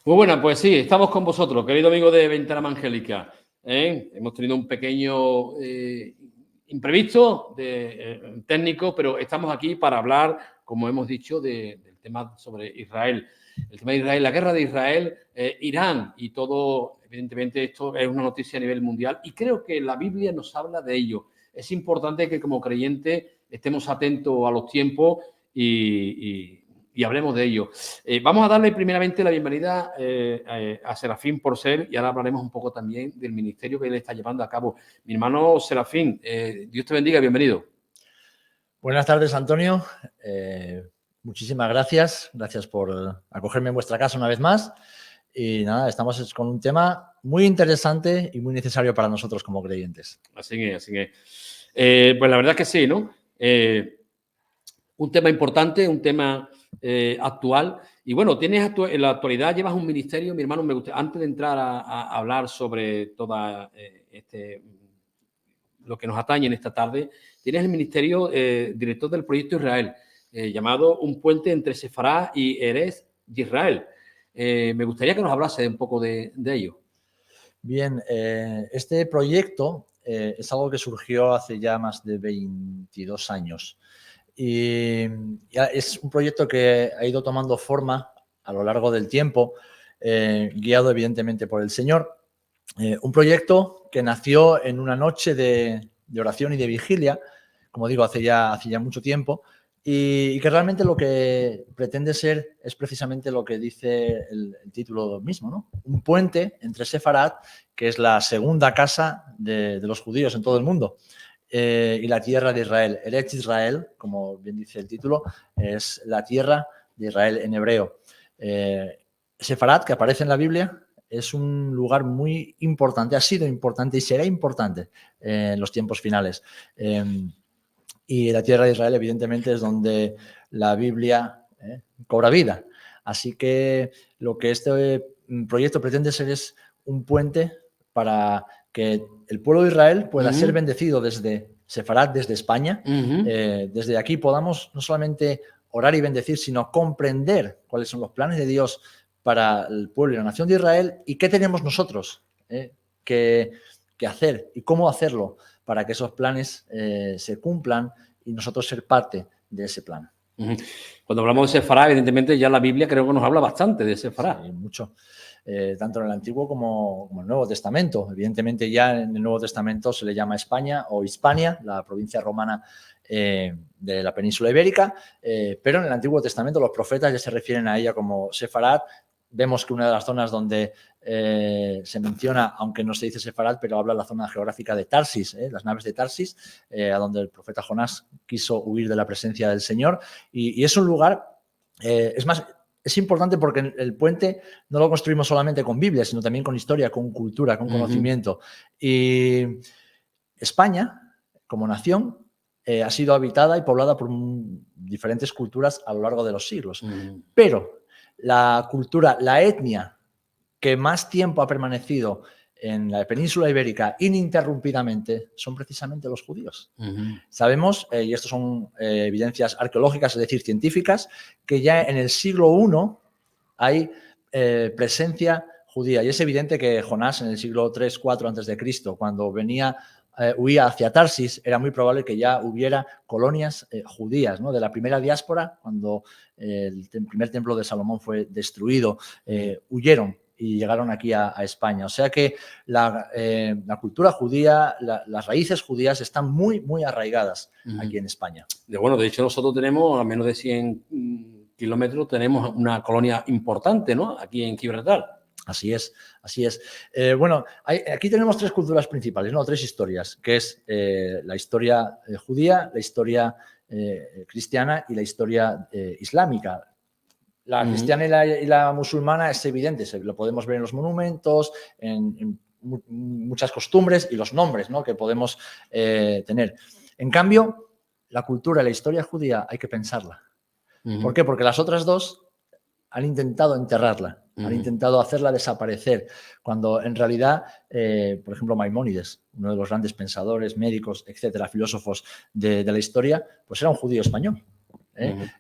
Muy buena, pues sí, estamos con vosotros, querido amigo de Ventana Angélica. Hemos tenido un pequeño imprevisto técnico, pero estamos aquí para hablar, como hemos dicho, del tema sobre Israel. El tema de Israel, la guerra de Israel, Irán y todo, evidentemente esto es una noticia a nivel mundial y creo que la Biblia nos habla de ello. Es importante que como creyentes estemos atentos a los tiempos y hablemos de ello. Vamos a darle primeramente la bienvenida a Serafín Porcel y ahora hablaremos un poco también del ministerio que él está llevando a cabo. Mi hermano Serafín, Dios te bendiga, bienvenido. Buenas tardes, Antonio. Muchísimas gracias. Gracias por acogerme en vuestra casa una vez más. Y nada, estamos con un tema muy interesante y muy necesario para nosotros como creyentes. Así es, así es. Pues la verdad es que sí, ¿no? Un tema importante, un tema actual. Y bueno, en la actualidad llevas un ministerio, mi hermano, me gusta, antes de entrar a hablar sobre toda lo que nos atañe en esta tarde, tienes el ministerio director del proyecto Israel, llamado Un puente entre Sefará y Erez de Israel. Me gustaría que nos hablase un poco de ello. Bien, este proyecto es algo que surgió hace ya más de 22 años. Y es un proyecto que ha ido tomando forma a lo largo del tiempo, guiado evidentemente por el Señor. Un proyecto que nació en una noche de oración y de vigilia, como digo, hace ya mucho tiempo, y que realmente lo que pretende ser es precisamente lo que dice el título mismo, ¿no? Un puente entre Sefarat, que es la segunda casa de los judíos en todo el mundo, y la tierra de Israel. Eretz Israel, como bien dice el título, es la tierra de Israel en hebreo. Sefarat, que aparece en la Biblia, es un lugar muy importante, ha sido importante y será importante en los tiempos finales. Y la tierra de Israel, evidentemente, es donde la Biblia cobra vida. Así que lo que este proyecto pretende ser es un puente para que el pueblo de Israel pueda ser bendecido desde Sefarat, desde España. Desde aquí podamos no solamente orar y bendecir, sino comprender cuáles son los planes de Dios para el pueblo y la nación de Israel y qué tenemos nosotros que hacer y cómo hacerlo para que esos planes se cumplan y nosotros ser parte de ese plan. Cuando hablamos de Sefará, evidentemente ya la Biblia creo que nos habla bastante de Sefará. Sí, mucho. Tanto en el Antiguo como en el Nuevo Testamento. Evidentemente ya en el Nuevo Testamento se le llama España o Hispania, la provincia romana de la península ibérica, pero en el Antiguo Testamento los profetas ya se refieren a ella como Sefarat. Vemos que una de las zonas donde se menciona, aunque no se dice Sefarat, pero habla la zona geográfica de Tarsis, las naves de Tarsis, a donde el profeta Jonás quiso huir de la presencia del Señor. Y es un lugar, es más, es importante porque el puente no lo construimos solamente con Biblia, sino también con historia, con cultura, con conocimiento. Y España, como nación, ha sido habitada y poblada por diferentes culturas a lo largo de los siglos. Pero la cultura, la etnia que más tiempo ha permanecido en la península ibérica ininterrumpidamente son precisamente los judíos. Sabemos, y esto son evidencias arqueológicas, es decir, científicas, que ya en el siglo I hay presencia judía. Y es evidente que Jonás en el siglo III, IV a.C., cuando huía hacia Tarsis, era muy probable que ya hubiera colonias judías, ¿no? De la primera diáspora, cuando el primer templo de Salomón fue destruido, huyeron y llegaron aquí a España. O sea que la cultura judía, las raíces judías están muy, muy arraigadas aquí en España. De hecho, nosotros tenemos a menos de 100 kilómetros, tenemos una colonia importante, ¿no? Aquí en Gibraltar. Así es, así es. Bueno, aquí tenemos tres culturas principales, ¿no? Tres historias, que es la historia judía, la historia cristiana y la historia islámica. La cristiana y la musulmana es evidente, lo podemos ver en los monumentos, en muchas costumbres y los nombres, ¿no? Que podemos tener. En cambio, la cultura y la historia judía hay que pensarla. ¿Por qué? Porque las otras dos han intentado enterrarla, han intentado hacerla desaparecer, cuando en realidad, por ejemplo, Maimónides, uno de los grandes pensadores, médicos, etcétera, filósofos de la historia, pues era un judío español.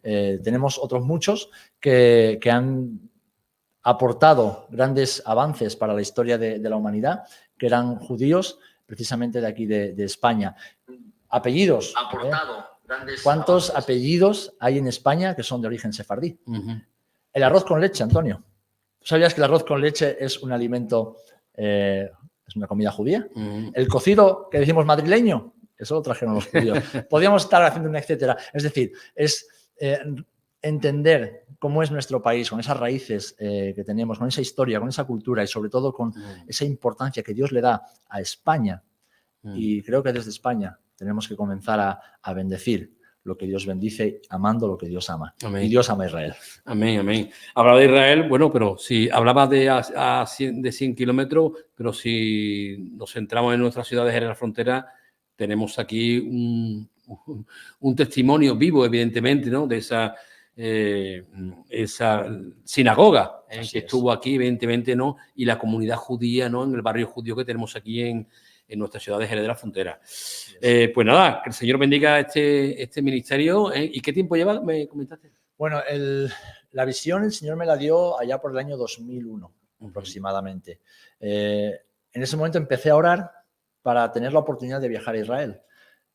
Tenemos otros muchos que han aportado grandes avances para la historia de la humanidad, que eran judíos precisamente de aquí de España. Apellidos. ¿Cuántos apellidos hay en España que son de origen sefardí? El arroz con leche, Antonio. ¿Tú sabías que el arroz con leche es un alimento, es una comida judía? El cocido que decimos madrileño, eso lo trajeron los judíos. Podríamos estar haciendo un etcétera. Es decir, es entender cómo es nuestro país, con esas raíces que tenemos, con esa historia, con esa cultura y sobre todo con esa importancia que Dios le da a España. Y creo que desde España tenemos que comenzar a bendecir lo que Dios bendice, amando lo que Dios ama. Amén. Y Dios ama a Israel. Amén, amén. Hablaba de Israel, bueno, pero si hablaba de 100 kilómetros, pero si nos centramos en nuestras ciudades en la frontera, tenemos aquí un testimonio vivo, evidentemente, ¿no? De esa sinagoga que estuvo aquí, evidentemente, ¿no? Y la comunidad judía, ¿no? En el barrio judío que tenemos aquí en nuestras ciudades de la frontera. Pues nada, que el Señor bendiga este ministerio. ¿Y qué tiempo lleva? ¿Me comentaste? Bueno, la visión el Señor me la dio allá por el año 2001, aproximadamente. En ese momento empecé a orar para tener la oportunidad de viajar a Israel.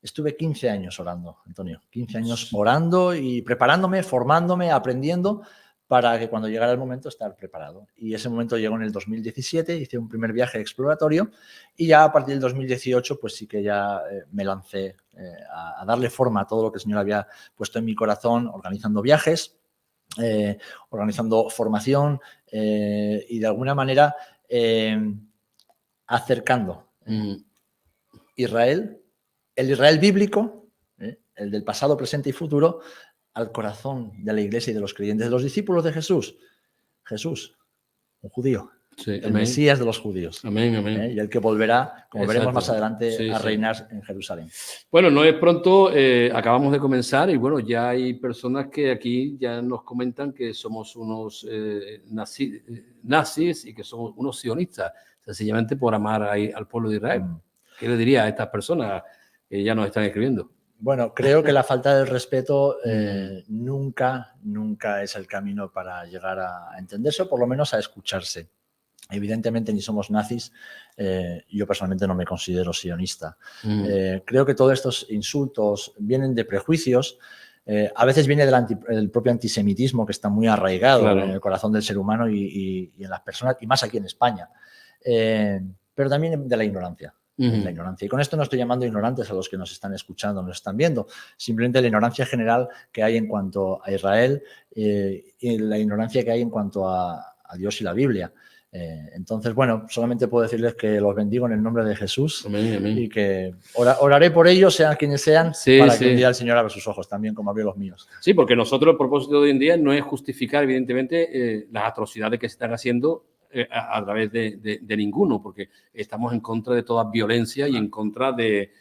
Estuve 15 años orando, Antonio. 15 años orando y preparándome, formándome, aprendiendo para que cuando llegara el momento estar preparado. Y ese momento llegó en el 2017, hice un primer viaje exploratorio y ya a partir del 2018 pues sí que ya me lancé a darle forma a todo lo que el Señor había puesto en mi corazón, organizando viajes, organizando formación y de alguna manera acercando Israel, el Israel bíblico, el del pasado, presente y futuro, al corazón de la iglesia y de los creyentes, de los discípulos de Jesús. Jesús, un judío, sí, el Mesías de los judíos. Amén, amén. Y el que volverá, como veremos más adelante, a reinar en Jerusalén. Bueno, no es pronto, acabamos de comenzar y bueno, ya hay personas que aquí ya nos comentan que somos unos nazis y que somos unos sionistas, sencillamente por amar al pueblo de Israel. ¿Qué le diría a estas personas que ya nos están escribiendo? Bueno, creo que la falta de respeto nunca es el camino para llegar a entenderse o por lo menos a escucharse. Evidentemente ni somos nazis, yo personalmente no me considero sionista. Creo que todos estos insultos vienen de prejuicios, a veces viene del propio antisemitismo que está muy arraigado en el corazón del ser humano y en las personas, y más aquí en España, pero también de la ignorancia. La ignorancia. Y con esto no estoy llamando ignorantes a los que nos están escuchando, nos están viendo, simplemente la ignorancia general que hay en cuanto a Israel y la ignorancia que hay en cuanto a Dios y la Biblia. Entonces, bueno, solamente puedo decirles que los bendigo en el nombre de Jesús. Amén, amén. Y que oraré por ellos, sean quienes sean, para que un día el Señor abra sus ojos también, como abrió los míos. Sí, porque nosotros el propósito de hoy en día no es justificar, evidentemente, las atrocidades que se están haciendo a través de ninguno, porque estamos en contra de toda violencia y en contra de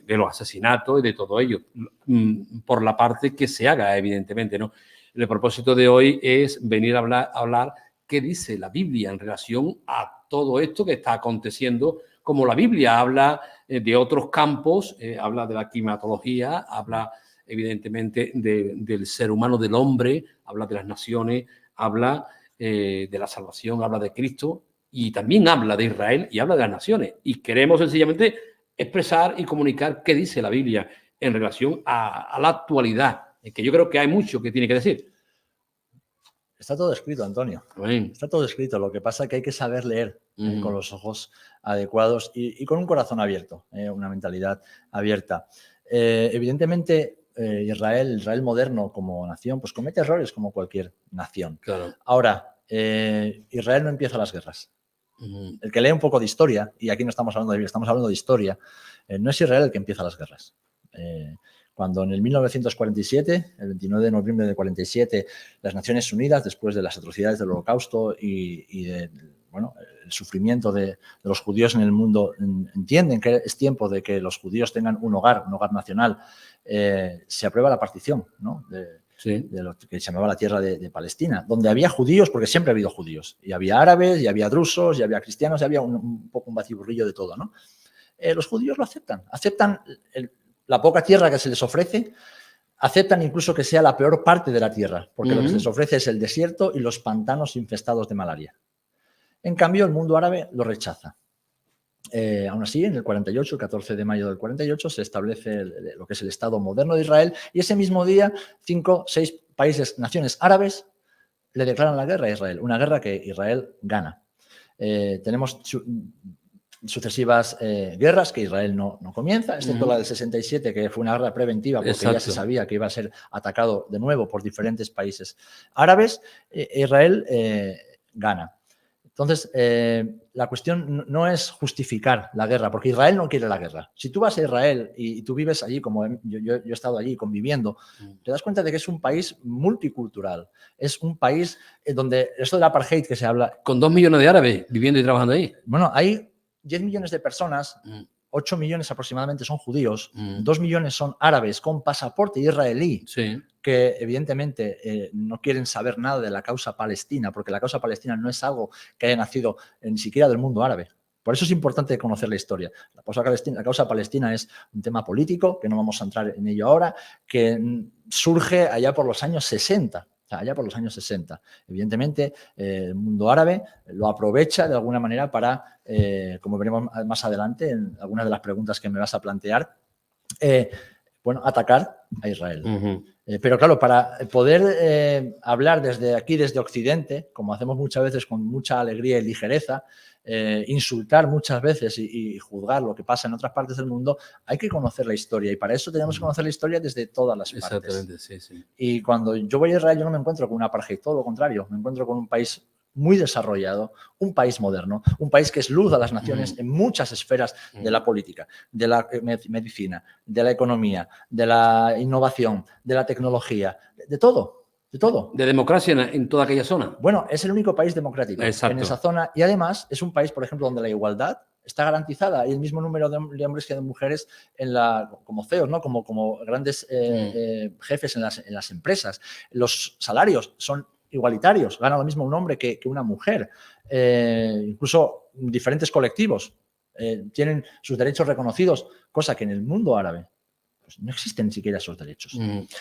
los asesinatos y de todo ello, por la parte que se haga, evidentemente, ¿no? El propósito de hoy es venir a hablar qué dice la Biblia en relación a todo esto que está aconteciendo, como la Biblia habla de otros campos, habla de la climatología, habla evidentemente del ser humano, del hombre, habla de las naciones, habla de la salvación, habla de Cristo y también habla de Israel y habla de las naciones. Y queremos sencillamente expresar y comunicar qué dice la Biblia en relación a la actualidad, que yo creo que hay mucho que tiene que decir. Está todo escrito, Antonio. Amén. Está todo escrito. Lo que pasa es que hay que saber leer con los ojos adecuados y con un corazón abierto, una mentalidad abierta. Evidentemente, Israel moderno como nación, pues comete errores como cualquier nación. Claro. Ahora, Israel no empieza las guerras. El que lee un poco de historia, y aquí no estamos hablando de Biblia, estamos hablando de historia, no es Israel el que empieza las guerras. Cuando en el 1947, el 29 de noviembre de 47, las Naciones Unidas, después de las atrocidades del Holocausto y de, bueno, el sufrimiento de los judíos en el mundo, entienden que es tiempo de que los judíos tengan un hogar nacional, se aprueba la partición, ¿no? de lo que se llamaba la tierra de Palestina, donde había judíos, porque siempre ha habido judíos, y había árabes, y había drusos, y había cristianos, y había un poco un batiburrillo de todo, ¿no? Los judíos lo aceptan la poca tierra que se les ofrece, Aceptan incluso que sea la peor parte de la tierra, porque lo que se les Ujú. ofrece es el desierto y los pantanos infestados de malaria. En cambio, el mundo árabe lo rechaza. Aún así, en el 48, el 14 de mayo del 48, se establece lo que es el Estado moderno de Israel y ese mismo día 5, 6 países, naciones árabes, le declaran la guerra a Israel, una guerra que Israel gana. Tenemos sucesivas guerras que Israel no comienza, excepto la del 67, que fue una guerra preventiva porque Exacto. ya se sabía que iba a ser atacado de nuevo por diferentes países árabes. Israel gana. Entonces, la cuestión no es justificar la guerra, porque Israel no quiere la guerra. Si tú vas a Israel y tú vives allí, como yo he estado allí conviviendo, te das cuenta de que es un país multicultural. Es un país donde esto del apartheid que se habla... Con 2 millones de árabes viviendo y trabajando ahí. Bueno, hay 10 millones de personas, 8 millones aproximadamente son judíos, 2 millones son árabes con pasaporte israelí, Sí. que evidentemente no quieren saber nada de la causa palestina, porque la causa palestina no es algo que haya nacido ni siquiera del mundo árabe. Por eso es importante conocer la historia. La causa palestina es un tema político, que no vamos a entrar en ello ahora, que surge allá por los años 60. Allá por los años 60. Evidentemente, el mundo árabe lo aprovecha de alguna manera para, como veremos más adelante en algunas de las preguntas que me vas a plantear, atacar a Israel. Pero claro, para poder hablar desde aquí, desde Occidente, como hacemos muchas veces con mucha alegría y ligereza, insultar muchas veces y juzgar lo que pasa en otras partes del mundo, hay que conocer la historia y para eso tenemos que conocer la historia desde todas las partes. Exactamente, sí, sí. Y cuando yo voy a Israel yo no me encuentro con un apartheid, todo lo contrario, me encuentro con un país muy desarrollado, un país moderno, un país que es luz a las naciones en muchas esferas de la política, de la medicina, de la economía, de la innovación, de la tecnología, de todo, de todo. De democracia en toda aquella zona. Bueno, es el único país democrático en esa zona y además es un país, por ejemplo, donde la igualdad está garantizada y el mismo número de hombres que de mujeres como CEOs, ¿no? como grandes jefes en las empresas. Los salarios son igualitarios, gana lo mismo un hombre que una mujer. Incluso diferentes colectivos tienen sus derechos reconocidos, cosa que en el mundo árabe pues no existen ni siquiera esos derechos.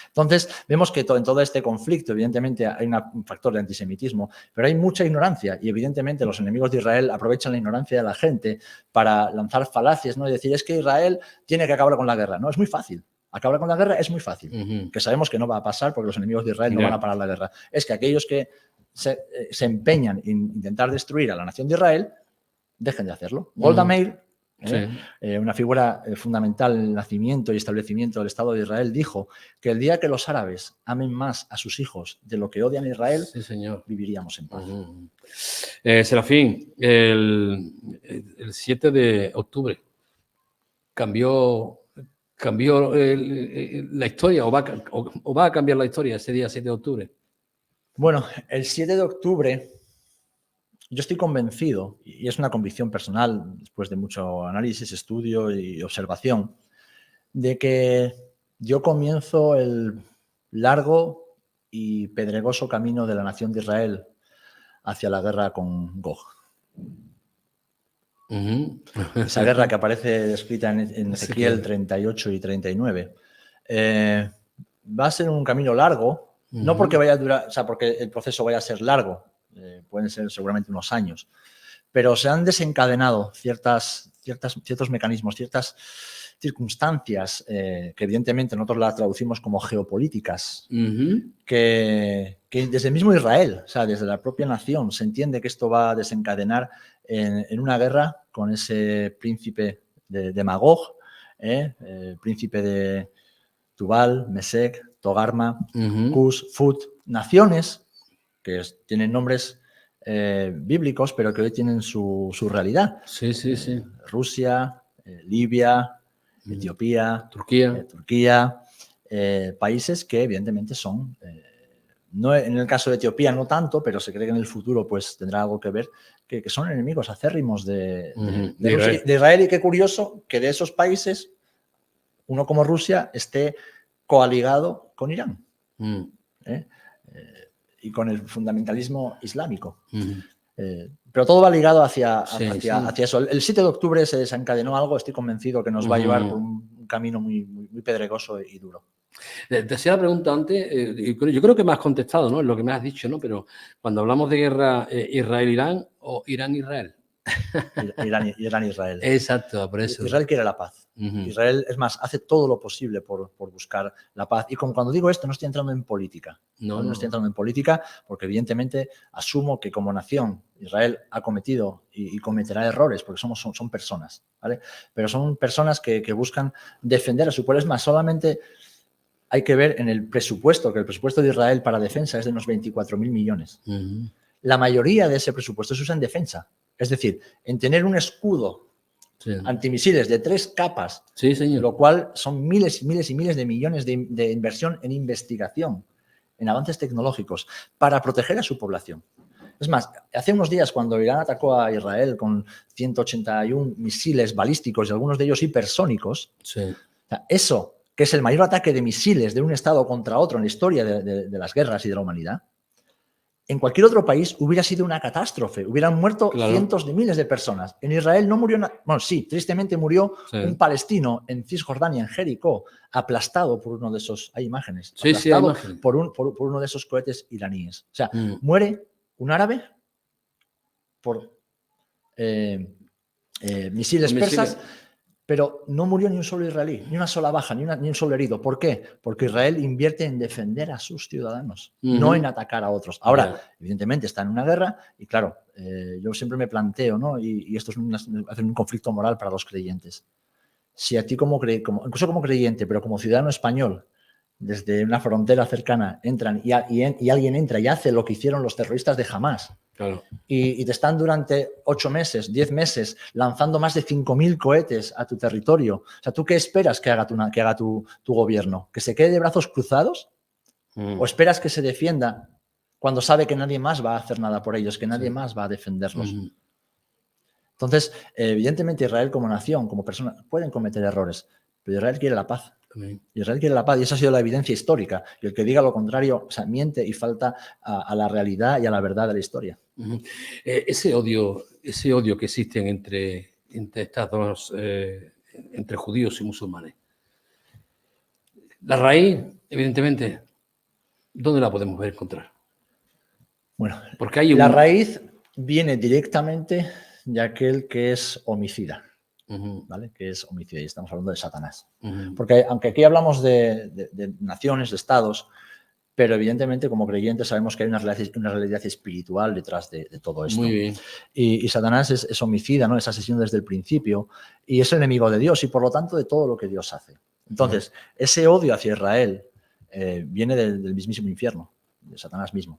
Entonces, vemos que en todo este conflicto, evidentemente, hay un factor de antisemitismo, pero hay mucha ignorancia y, evidentemente, los enemigos de Israel aprovechan la ignorancia de la gente para lanzar falacias, ¿no? Y decir, es que Israel tiene que acabar con la guerra. No, es muy fácil. Acabar con la guerra es muy fácil, que sabemos que no va a pasar porque los enemigos de Israel no van a parar la guerra. Es que aquellos que se empeñan en intentar destruir a la nación de Israel, dejen de hacerlo. Golda Meir, una figura fundamental en el nacimiento y establecimiento del Estado de Israel, dijo que el día que los árabes amen más a sus hijos de lo que odian a Israel, viviríamos en paz. Serafín, el 7 de octubre cambió la historia o va a cambiar la historia ese día 7 de octubre. Bueno, el 7 de octubre yo estoy convencido, y es una convicción personal después de mucho análisis, estudio y observación, de que yo comienzo el largo y pedregoso camino de la nación de Israel hacia la guerra con Gog. Esa guerra que aparece descrita en Ezequiel 38 y 39. Va a ser un camino largo, no porque vaya a durar, o sea, porque el proceso vaya a ser largo, pueden ser seguramente unos años, pero se han desencadenado ciertos mecanismos, ciertas circunstancias que evidentemente nosotros las traducimos como geopolíticas, que desde el mismo Israel, o sea, desde la propia nación, se entiende que esto va a desencadenar en una guerra con ese príncipe de Magog, príncipe de Tubal, Mesec, Togarma, Cus, Fut, naciones que tienen nombres bíblicos, pero que hoy tienen su realidad. Sí. Rusia, Libia, Etiopía, Turquía, países que evidentemente son, no, en el caso de Etiopía no tanto, pero se cree que en el futuro pues tendrá algo que ver, que son enemigos acérrimos de Israel. Y qué curioso que de esos países, uno como Rusia esté coaligado con Irán. Y con el fundamentalismo islámico. Pero todo va ligado hacia eso. El 7 de octubre se desencadenó algo, estoy convencido que nos va a llevar por un camino muy, muy pedregoso y duro. Te hacía la pregunta antes, yo creo que me has contestado, ¿no? Es lo que me has dicho, ¿no? Pero cuando hablamos de guerra Israel-Irán o Irán-Israel. Irán-Israel. Exacto, por eso. Israel quiere la paz. Israel, es más, hace todo lo posible por buscar la paz. Y cuando digo esto, no estoy entrando en política. No estoy entrando en política porque, evidentemente, asumo que como nación Israel ha cometido y cometerá errores porque son personas, ¿vale? Pero son personas que buscan defender a su pueblo. Es más, solamente hay que ver en el presupuesto, que el presupuesto de Israel para defensa es de unos 24.000 millones. La mayoría de ese presupuesto se usa en defensa. Es decir, en tener un escudo antimisiles de 3 capas, lo cual son miles y miles y miles de millones de inversión en investigación, en avances tecnológicos, para proteger a su población. Es más, hace unos días cuando Irán atacó a Israel con 181 misiles balísticos y algunos de ellos hipersónicos, eso, que es el mayor ataque de misiles de un Estado contra otro en la historia de las guerras y de la humanidad, en cualquier otro país hubiera sido una catástrofe, hubieran muerto cientos de miles de personas. En Israel no murió, bueno, sí, tristemente murió un palestino en Cisjordania, en Jericó, aplastado por uno de esos, hay imágenes, aplastado por uno de esos cohetes iraníes. O sea, muere un árabe por misiles persas, pero no murió ni un solo israelí, ni una sola baja, ni un solo herido. ¿Por qué? Porque Israel invierte en defender a sus ciudadanos, no en atacar a otros. Ahora, evidentemente, está en una guerra y, claro, yo siempre me planteo, ¿no? Y esto es un conflicto moral para los creyentes. Si a ti incluso como creyente, pero como ciudadano español, desde una frontera cercana entran y alguien entra y hace lo que hicieron los terroristas de Hamás, y te están durante 8 meses, 10 meses lanzando más de 5.000 cohetes a tu territorio. O sea, ¿tú qué esperas que haga tu gobierno? ¿Que se quede de brazos cruzados? ¿O esperas que se defienda cuando sabe que nadie más va a hacer nada por ellos, que nadie más va a defenderlos? Entonces, evidentemente Israel como nación, como persona, pueden cometer errores, pero Israel quiere la paz. Israel quiere la paz y esa ha sido la evidencia histórica. Y el que diga lo contrario, o sea, miente y falta a la realidad y a la verdad de la historia. Ese odio que existe entre estas dos, entre judíos y musulmanes. La raíz, evidentemente, ¿dónde la podemos encontrar? Bueno, porque la raíz viene directamente de aquel que es homicida. ¿Vale? Que es homicida, y estamos hablando de Satanás. Porque aunque aquí hablamos de naciones, de estados, pero evidentemente como creyentes sabemos que hay una realidad espiritual detrás de todo esto. Muy bien. Y Satanás es homicida, ¿no? Es asesino desde el principio y es enemigo de Dios y por lo tanto de todo lo que Dios hace. Entonces, ese odio hacia Israel viene del mismísimo infierno, de Satanás mismo.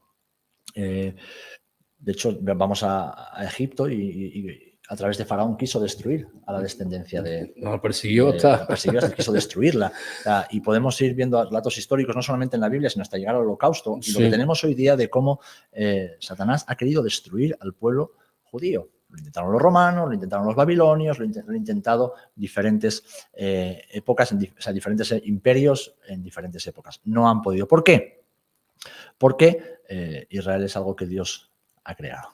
De hecho, vamos a Egipto y a través de Faraón quiso destruir a la descendencia de... No, persiguió hasta quiso destruirla. Y podemos ir viendo relatos históricos, no solamente en la Biblia, sino hasta llegar al Holocausto. Y lo que tenemos hoy día de cómo Satanás ha querido destruir al pueblo judío. Lo intentaron los romanos, lo intentaron los babilonios, lo han intentado diferentes épocas, o sea, diferentes imperios en diferentes épocas. No han podido. ¿Por qué? Porque Israel es algo que Dios ha creado.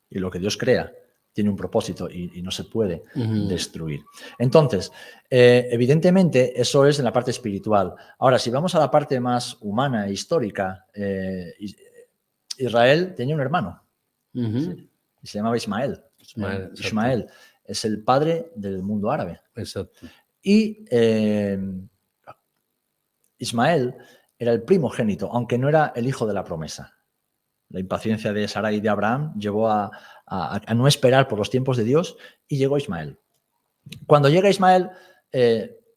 Y lo que Dios crea tiene un propósito y no se puede destruir. Entonces, evidentemente, eso es en la parte espiritual. Ahora, si vamos a la parte más humana e histórica, Israel tenía un hermano. ¿Sí? Y se llamaba Ismael. Ismael es el padre del mundo árabe. Exacto. Y Ismael era el primogénito, aunque no era el hijo de la promesa. La impaciencia de Sarai y de Abraham llevó a no esperar por los tiempos de Dios y llegó Ismael. Cuando llega Ismael,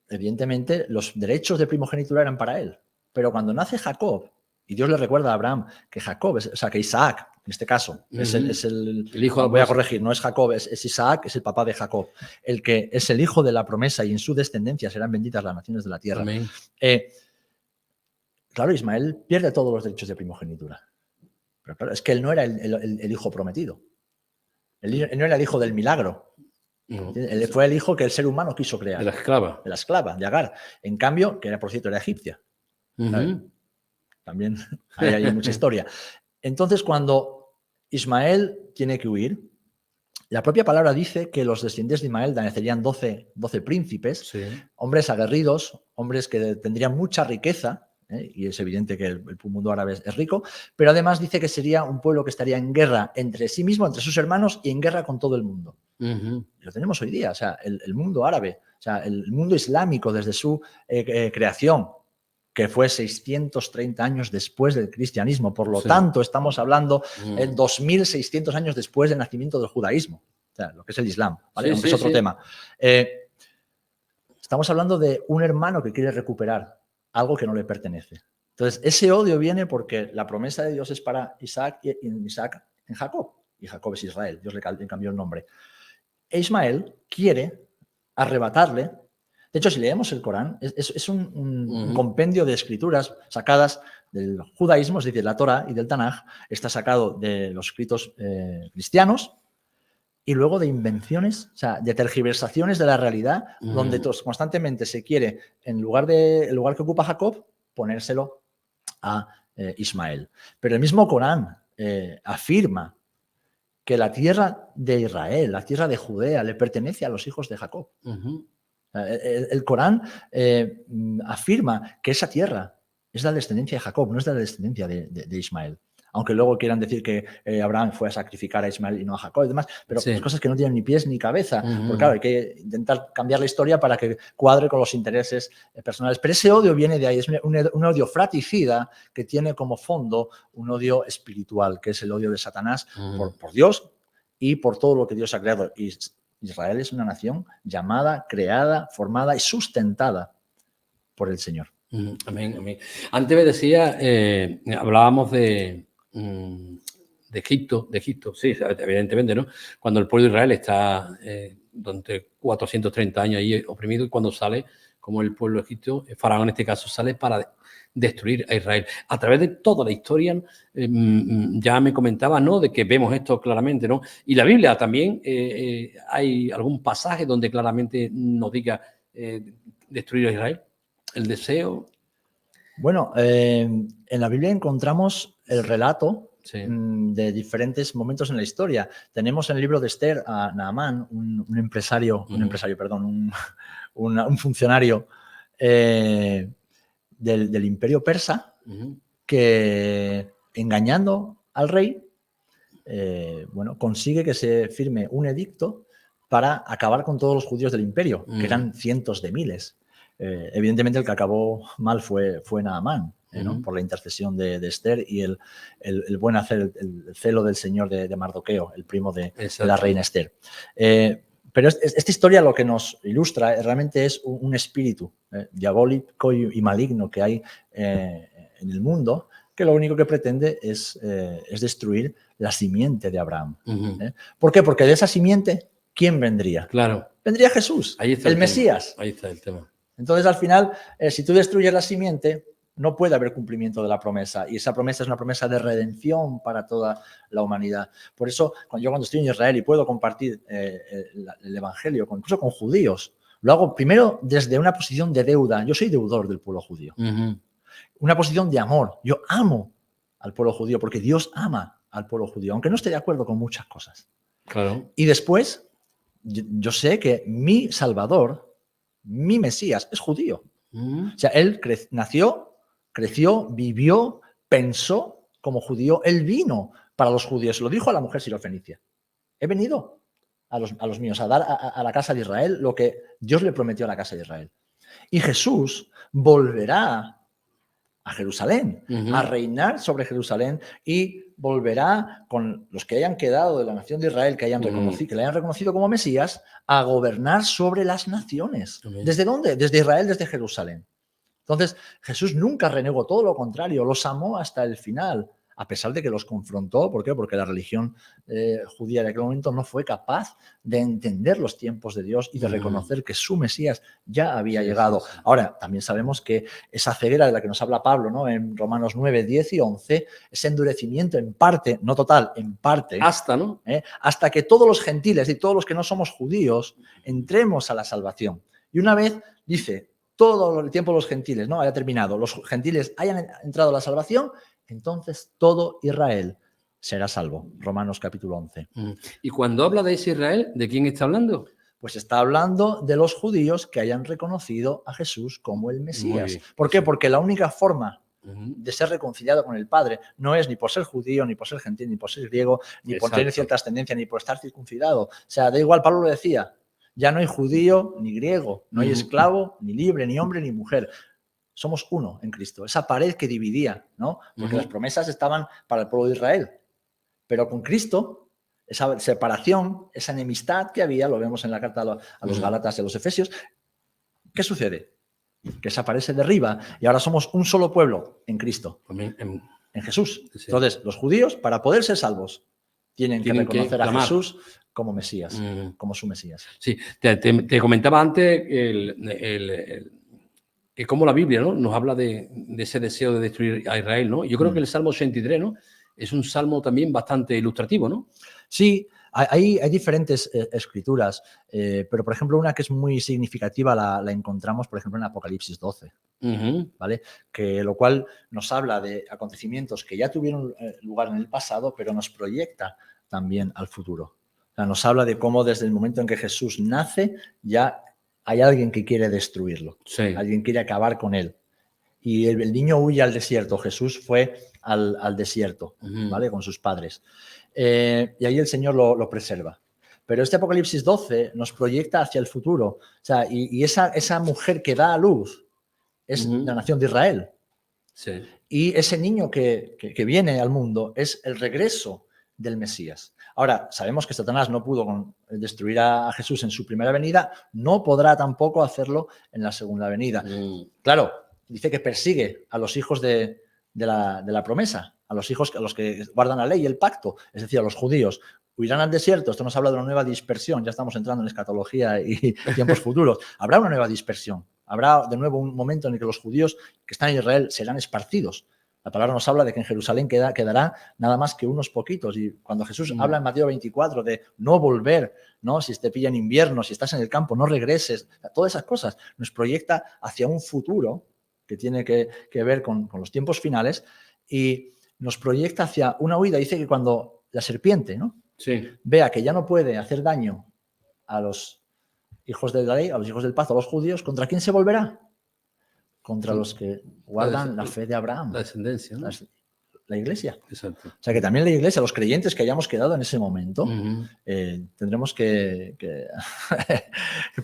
evidentemente los derechos de primogenitura eran para él. Pero cuando nace Jacob, y Dios le recuerda a Abraham que Jacob, o sea, que Isaac, en este caso, es el hijo. Voy a corregir, no es Jacob, es Isaac, es el papá de Jacob, el que es el hijo de la promesa y en su descendencia serán benditas las naciones de la tierra. Claro, Ismael pierde todos los derechos de primogenitura. Pero claro, es que él no era el hijo prometido. Él no era el hijo del milagro. No, él fue el hijo que el ser humano quiso crear. De la esclava. De la esclava, de Agar. En cambio, que era, por cierto, era egipcia. También hay mucha historia. Entonces, cuando Ismael tiene que huir, La propia palabra dice que los descendientes de Ismael nacerían 12 príncipes, Sí. hombres aguerridos, hombres que tendrían mucha riqueza, y es evidente que el mundo árabe es rico, pero además dice que sería un pueblo que estaría en guerra entre sí mismo, entre sus hermanos, y en guerra con todo el mundo. Ujú. Lo tenemos hoy día, o sea, el mundo árabe, o sea, el mundo islámico desde su creación, que fue 630 años después del cristianismo. Por lo Sí. tanto, estamos hablando Mm. 2600 años después del nacimiento del judaísmo, o sea, lo que es el Islam, ¿vale? Sí, Aunque sí, es otro sí. tema. Estamos hablando de un hermano que quiere recuperar algo que no le pertenece. Entonces, ese odio viene porque la promesa de Dios es para Isaac y Isaac en Jacob, y Jacob es Israel. Dios le cambió el nombre. E Ismael quiere arrebatarle. De hecho, si leemos el Corán, es un compendio de escrituras sacadas del judaísmo, es decir, la Torá y del Tanaj, está sacado de los escritos cristianos y luego de invenciones, o sea, de tergiversaciones de la realidad, donde constantemente se quiere, el lugar que ocupa Jacob, ponérselo a Ismael. Pero el mismo Corán afirma que la tierra de Israel, la tierra de Judea, le pertenece a los hijos de Jacob. El Corán afirma que esa tierra es la descendencia de Jacob, no es la descendencia de Ismael. Aunque luego quieran decir que Abraham fue a sacrificar a Ismael y no a Jacob y demás, pero Sí. cosas que no tienen ni pies ni cabeza. Porque claro, hay que intentar cambiar la historia para que cuadre con los intereses personales. Pero ese odio viene de ahí, es un odio fratricida que tiene como fondo un odio espiritual, que es el odio de Satanás por Dios y por todo lo que Dios ha creado. Y Israel es una nación llamada, creada, formada y sustentada por el Señor. Amén, amén. Antes me decía, hablábamos de Egipto, sí, evidentemente, ¿no? Cuando el pueblo de Israel está durante 430 años ahí oprimido, y cuando sale, como el pueblo de Egipto, Faraón en este caso, sale para destruir a Israel. A través de toda la historia, ya me comentaba, ¿no?, de que vemos esto claramente, ¿no? Y la Biblia también, hay algún pasaje donde claramente nos diga destruir a Israel. El deseo. Bueno, en la Biblia encontramos el relato de diferentes momentos en la historia. Tenemos en el libro de Esther a Naamán, un funcionario del imperio persa que, engañando al rey, consigue que se firme un edicto para acabar con todos los judíos del imperio, que eran cientos de miles. Evidentemente el que acabó mal fue Naamán, ¿no? Por la intercesión de Esther y el buen hacer, el celo del señor de Mardoqueo, el primo de la reina Esther. Pero esta historia lo que nos ilustra realmente es un espíritu diabólico y maligno que hay en el mundo, que lo único que pretende es destruir la simiente de Abraham. ¿Por qué? Porque de esa simiente, ¿quién vendría? Claro. Vendría Jesús, Ahí está el Mesías. Ahí está el tema. Entonces, al final, si tú destruyes la simiente, no puede haber cumplimiento de la promesa. Y esa promesa es una promesa de redención para toda la humanidad. Por eso, cuando estoy en Israel y puedo compartir el Evangelio, incluso con judíos, lo hago primero desde una posición de deuda. Yo soy deudor del pueblo judío. Una posición de amor. Yo amo al pueblo judío porque Dios ama al pueblo judío, aunque no esté de acuerdo con muchas cosas. Claro. Y después, yo sé que mi Salvador, mi Mesías, es judío. O sea, él nació, creció, vivió, pensó como judío. Él vino para los judíos. Lo dijo a la mujer sirofenicia. He venido a los míos a dar a la casa de Israel lo que Dios le prometió a la casa de Israel. Y Jesús volverá a Jerusalén, a reinar sobre Jerusalén, y volverá con los que hayan quedado de la nación de Israel, que le hayan reconocido como Mesías, a gobernar sobre las naciones. ¿Desde dónde? Desde Israel, desde Jerusalén. Entonces, Jesús nunca renegó, todo lo contrario, los amó hasta el final, a pesar de que los confrontó. ¿Por qué? Porque la religión judía de aquel momento no fue capaz de entender los tiempos de Dios y de reconocer que su Mesías ya había llegado. Sí. Ahora, también sabemos que esa ceguera de la que nos habla Pablo, ¿no?, en Romanos 9, 10 y 11, ese endurecimiento en parte, no total, en parte, hasta que todos los gentiles y todos los que no somos judíos entremos a la salvación. Y una vez, dice, todo el tiempo los gentiles, ¿no?, haya terminado, los gentiles hayan entrado a la salvación, entonces todo Israel será salvo. Romanos capítulo 11. Y cuando habla de ese Israel, ¿de quién está hablando? Pues está hablando de los judíos que hayan reconocido a Jesús como el Muy Mesías. bien, ¿Por qué? sí. Porque la única forma Ujú. de ser reconciliado con el Padre no es ni por ser judío, ni por ser gentil, ni por ser griego, ni por tener Exacto. cierta ascendencia, ni por estar circuncidado. O sea, da igual, Pablo lo decía, ya no hay judío ni griego, no hay Ujú. esclavo, ni libre, ni hombre, ni mujer. Somos uno en Cristo, esa pared que dividía, ¿no? Porque las Ujú. promesas estaban para el pueblo de Israel, pero con Cristo, esa separación, esa enemistad que había, lo vemos en la carta a los Ujú. Gálatas y a los Efesios, ¿qué sucede? Que esa pared se derriba y ahora somos un solo pueblo en Cristo, También, en Jesús. sí. Entonces, los judíos, para poder ser salvos, tienen que Tienen que reconocer a clamar. Jesús como Mesías, Ujú. como su Mesías. Sí, te comentaba antes que como la Biblia, ¿no?, nos habla de ese deseo de destruir a Israel, ¿no? Yo creo que el Salmo 83, ¿no?, es un salmo también bastante ilustrativo, ¿no? Sí, hay diferentes escrituras, pero por ejemplo una que es muy significativa la encontramos, por ejemplo, en Apocalipsis 12. Ujú. ¿Vale? Que lo cual nos habla de acontecimientos que ya tuvieron lugar en el pasado, pero nos proyecta también al futuro. O sea, nos habla de cómo desde el momento en que Jesús nace ya hay alguien que quiere destruirlo, Sí. alguien quiere acabar con él. Y el niño huye al desierto, Jesús fue al desierto, Ujú. ¿vale? Con sus padres. Y ahí el Señor lo preserva. Pero este Apocalipsis 12 nos proyecta hacia el futuro. O sea, y esa mujer que da a luz es Ujú. la nación de Israel. Sí. Y ese niño que viene al mundo es el regreso del Mesías. Ahora, sabemos que Satanás no pudo destruir a Jesús en su primera venida, no podrá tampoco hacerlo en la segunda venida. Mm. Claro, dice que persigue a los hijos de la promesa, a los hijos a los que guardan la ley y el pacto, es decir, a los judíos. Huirán al desierto, esto nos habla de una nueva dispersión, ya estamos entrando en escatología y tiempos futuros. Habrá una nueva dispersión, habrá de nuevo un momento en el que los judíos que están en Israel serán esparcidos. La palabra nos habla de que en Jerusalén quedará nada más que unos poquitos. Y cuando Jesús habla en Mateo 24 de no volver, ¿no? Si te pilla en invierno, si estás en el campo, no regreses. Todas esas cosas nos proyecta hacia un futuro que tiene que ver con los tiempos finales y nos proyecta hacia una huida. Dice que cuando la serpiente, ¿no?, Sí. vea que ya no puede hacer daño a los hijos de la ley, a los hijos del pacto, a los judíos, ¿contra quién se volverá? Contra los que guardan la fe de Abraham, La descendencia, ¿no? la iglesia. Exacto. O sea que también la iglesia, los creyentes que hayamos quedado en ese momento, Ujú. tendremos que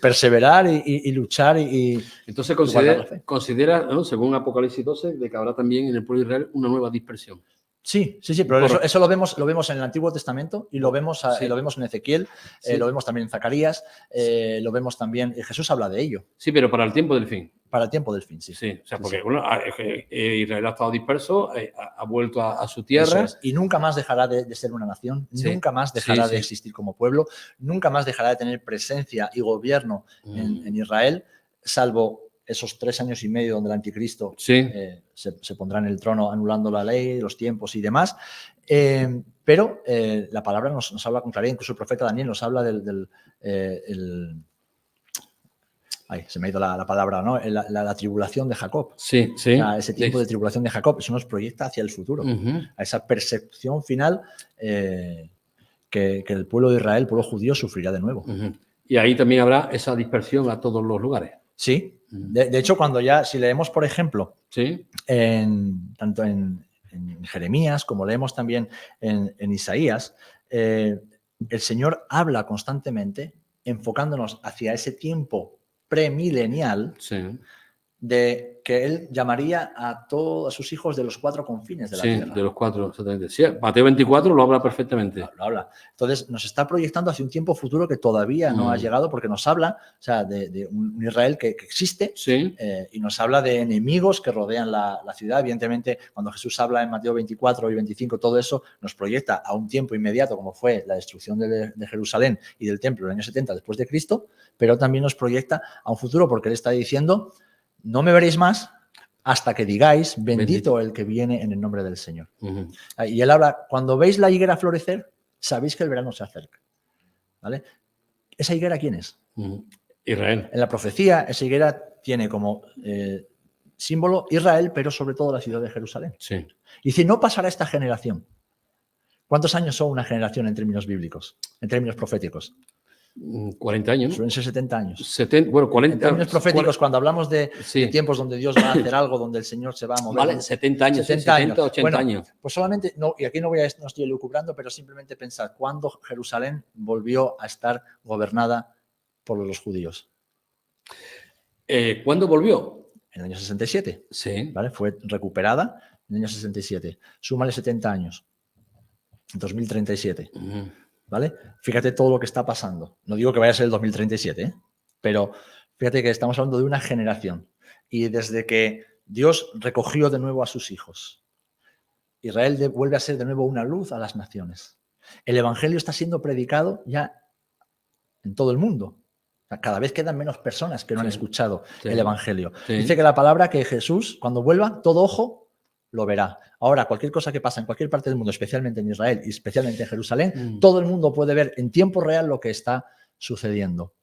perseverar y luchar y Entonces guardar la fe. considera, ¿no?, según Apocalipsis 12, de que habrá también en el pueblo de Israel una nueva dispersión. Sí, pero eso lo vemos en el Antiguo Testamento y lo vemos Sí. en Ezequiel, Sí. lo vemos también en Zacarías, lo vemos también, Jesús habla de ello, Sí, pero para el tiempo del fin. para el tiempo del fin, sí. Sí, o sea, Sí, porque sí. bueno, Israel ha estado disperso, ha vuelto a su Eso tierra. es. Y nunca más dejará de ser una nación, Sí, nunca más sí, dejará de sí. existir como pueblo, nunca más dejará de tener presencia y gobierno en Israel, salvo esos 3 años y medio donde el anticristo Sí. se pondrá en el trono anulando la ley, los tiempos y demás. Pero la palabra nos habla con claridad, incluso el profeta Daniel nos habla ay, se me ha ido la palabra, ¿no? La tribulación de Jacob. Sí, sí. O sea, ese tiempo Sí. de tribulación de Jacob, eso nos proyecta hacia el futuro, Ujú. a esa percepción final que el pueblo de Israel, el pueblo judío, sufrirá de nuevo. Ujú. Y ahí también habrá esa dispersión a todos los lugares. Sí, de hecho, si leemos, por ejemplo, Sí. tanto en Jeremías como leemos también en Isaías, el Señor habla constantemente enfocándonos hacia ese tiempo premilenial Sí. de que Él llamaría a todos sus hijos de los 4 confines de la Sí, tierra. de los 4, exactamente. Sí, Mateo 24 lo habla perfectamente. Lo habla. Entonces, nos está proyectando hacia un tiempo futuro que todavía no ha llegado porque nos habla, o sea, de un Israel que existe. Sí. Y nos habla de enemigos que rodean la ciudad. Evidentemente, cuando Jesús habla en Mateo 24 y 25, todo eso nos proyecta a un tiempo inmediato, como fue la destrucción de Jerusalén y del templo en el año 70 después de Cristo, pero también nos proyecta a un futuro porque Él está diciendo, no me veréis más hasta que digáis, bendito el que viene en el nombre del Señor. Ujú. Y Él habla, cuando veis la higuera florecer, sabéis que el verano se acerca. ¿Vale? ¿Esa higuera quién es? Ujú. Israel. En la profecía, esa higuera tiene como símbolo Israel, pero sobre todo la ciudad de Jerusalén. Sí. Y dice, no pasará esta generación ¿Cuántos años son una generación en términos bíblicos, en términos proféticos? 40 años, ¿no? Suelen ser 70 años. 70, bueno, 40. En términos proféticos, cuando hablamos de Sí. tiempos donde Dios va a hacer algo, donde el Señor se va a mover. Vale, 70 años, 70 sí, 70, 80 Bueno, años. pues solamente, no, y aquí no estoy elucubrando, pero simplemente pensar cuándo Jerusalén volvió a estar gobernada por los judíos. ¿Cuándo volvió? En el año 67. Sí. ¿Vale? Fue recuperada en el año 67. Súmale 70 años. 2037. ¿Vale? Fíjate todo lo que está pasando. No digo que vaya a ser el 2037, ¿eh? Pero fíjate que estamos hablando de una generación. Y desde que Dios recogió de nuevo a sus hijos, Israel vuelve a ser de nuevo una luz a las naciones. El evangelio está siendo predicado ya en todo el mundo. Cada vez quedan menos personas que no han escuchado el evangelio. Dice que la palabra que Jesús, cuando vuelva, todo ojo lo verá. Ahora, cualquier cosa que pasa en cualquier parte del mundo, especialmente en Israel y especialmente en Jerusalén, todo el mundo puede ver en tiempo real lo que está sucediendo.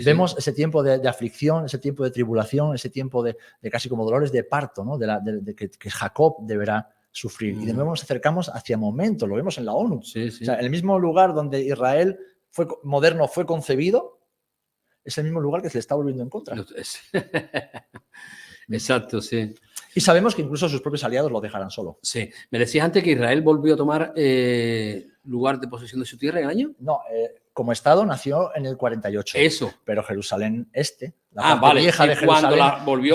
Vemos ese tiempo de aflicción, ese tiempo de tribulación, ese tiempo de casi como dolores de parto, ¿no? de que Jacob deberá sufrir. Y de nuevo nos acercamos hacia momentos, lo vemos en la ONU. O sea, el mismo lugar donde Israel moderno fue concebido, es el mismo lugar que se le está volviendo en contra. Exacto, sí. Y sabemos que incluso sus propios aliados lo dejarán solo. Sí. ¿Me decías antes que Israel volvió a tomar lugar de posesión de su tierra en el año? No, como Estado nació en el 48. Eso. Pero Jerusalén Este, la parte vieja de Jerusalén, cuando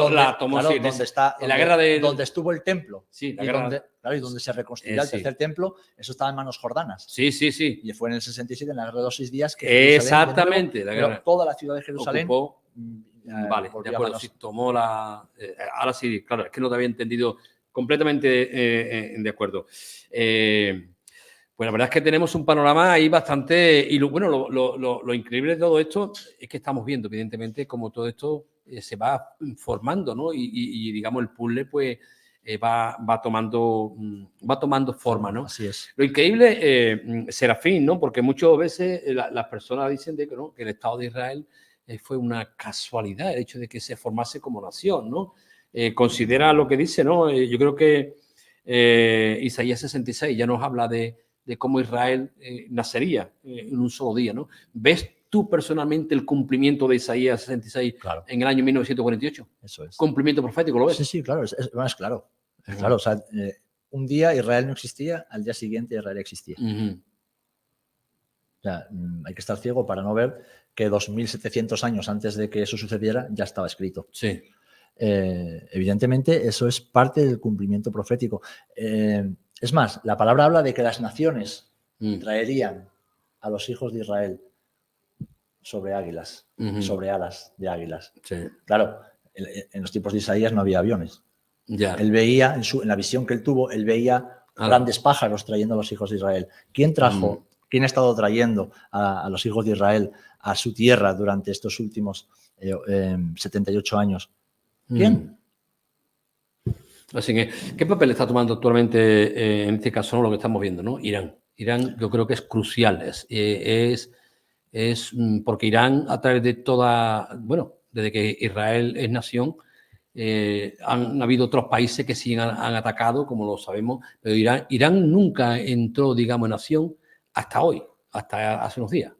la tomó, claro, sí, donde está, en la guerra de... donde estuvo el templo. Sí, y donde se reconstruyó el tercer templo, eso estaba en manos jordanas. Sí, sí, sí. Y fue en el 67, en la guerra de los 6 días, que exactamente, nuevo, la guerra. Toda la ciudad de Jerusalén ocupó. Vale, de acuerdo, sí, tomó la... ahora sí, claro, es que no te había entendido completamente de acuerdo. Pues la verdad es que tenemos un panorama ahí bastante... Y lo increíble de todo esto es que estamos viendo, evidentemente, cómo todo esto se va formando, ¿no? Y digamos, el puzzle, pues, va tomando forma, ¿no? Así es. Lo increíble, Serafín, ¿no? Porque muchas veces las personas dicen que el Estado de Israel fue una casualidad el hecho de que se formase como nación, ¿no? Considera lo que dice, ¿no? Yo creo que Isaías 66 ya nos habla de cómo Israel nacería en un solo día, ¿no? ¿Ves tú personalmente el cumplimiento de Isaías 66 en el año 1948? Eso es. ¿Cumplimiento profético, lo ves? Sí, sí, claro, es claro. Es claro, o sea, un día Israel no existía, al día siguiente Israel existía. O sea, hay que estar ciego para no ver que 2700 años antes de que eso sucediera ya estaba escrito. Sí. Evidentemente, eso es parte del cumplimiento profético. Es más, la palabra habla de que las naciones traerían a los hijos de Israel sobre águilas, sobre alas de águilas. Sí. Claro, en los tiempos de Isaías no había aviones. Ya. Él veía, en la visión que él tuvo, él veía grandes pájaros trayendo a los hijos de Israel. ¿Quién trajo? ¿Quién ha estado trayendo a los hijos de Israel a su tierra durante estos últimos 78 años? ¿Quién? Así que, ¿qué papel está tomando actualmente, en este caso, ¿no? Lo que estamos viendo, ¿no? Irán. Irán, yo creo que es crucial. Es porque Irán, a través de desde que Israel es nación, han habido otros países que sí han atacado, como lo sabemos, pero Irán nunca entró, digamos, en acción hasta hoy, hasta hace unos días.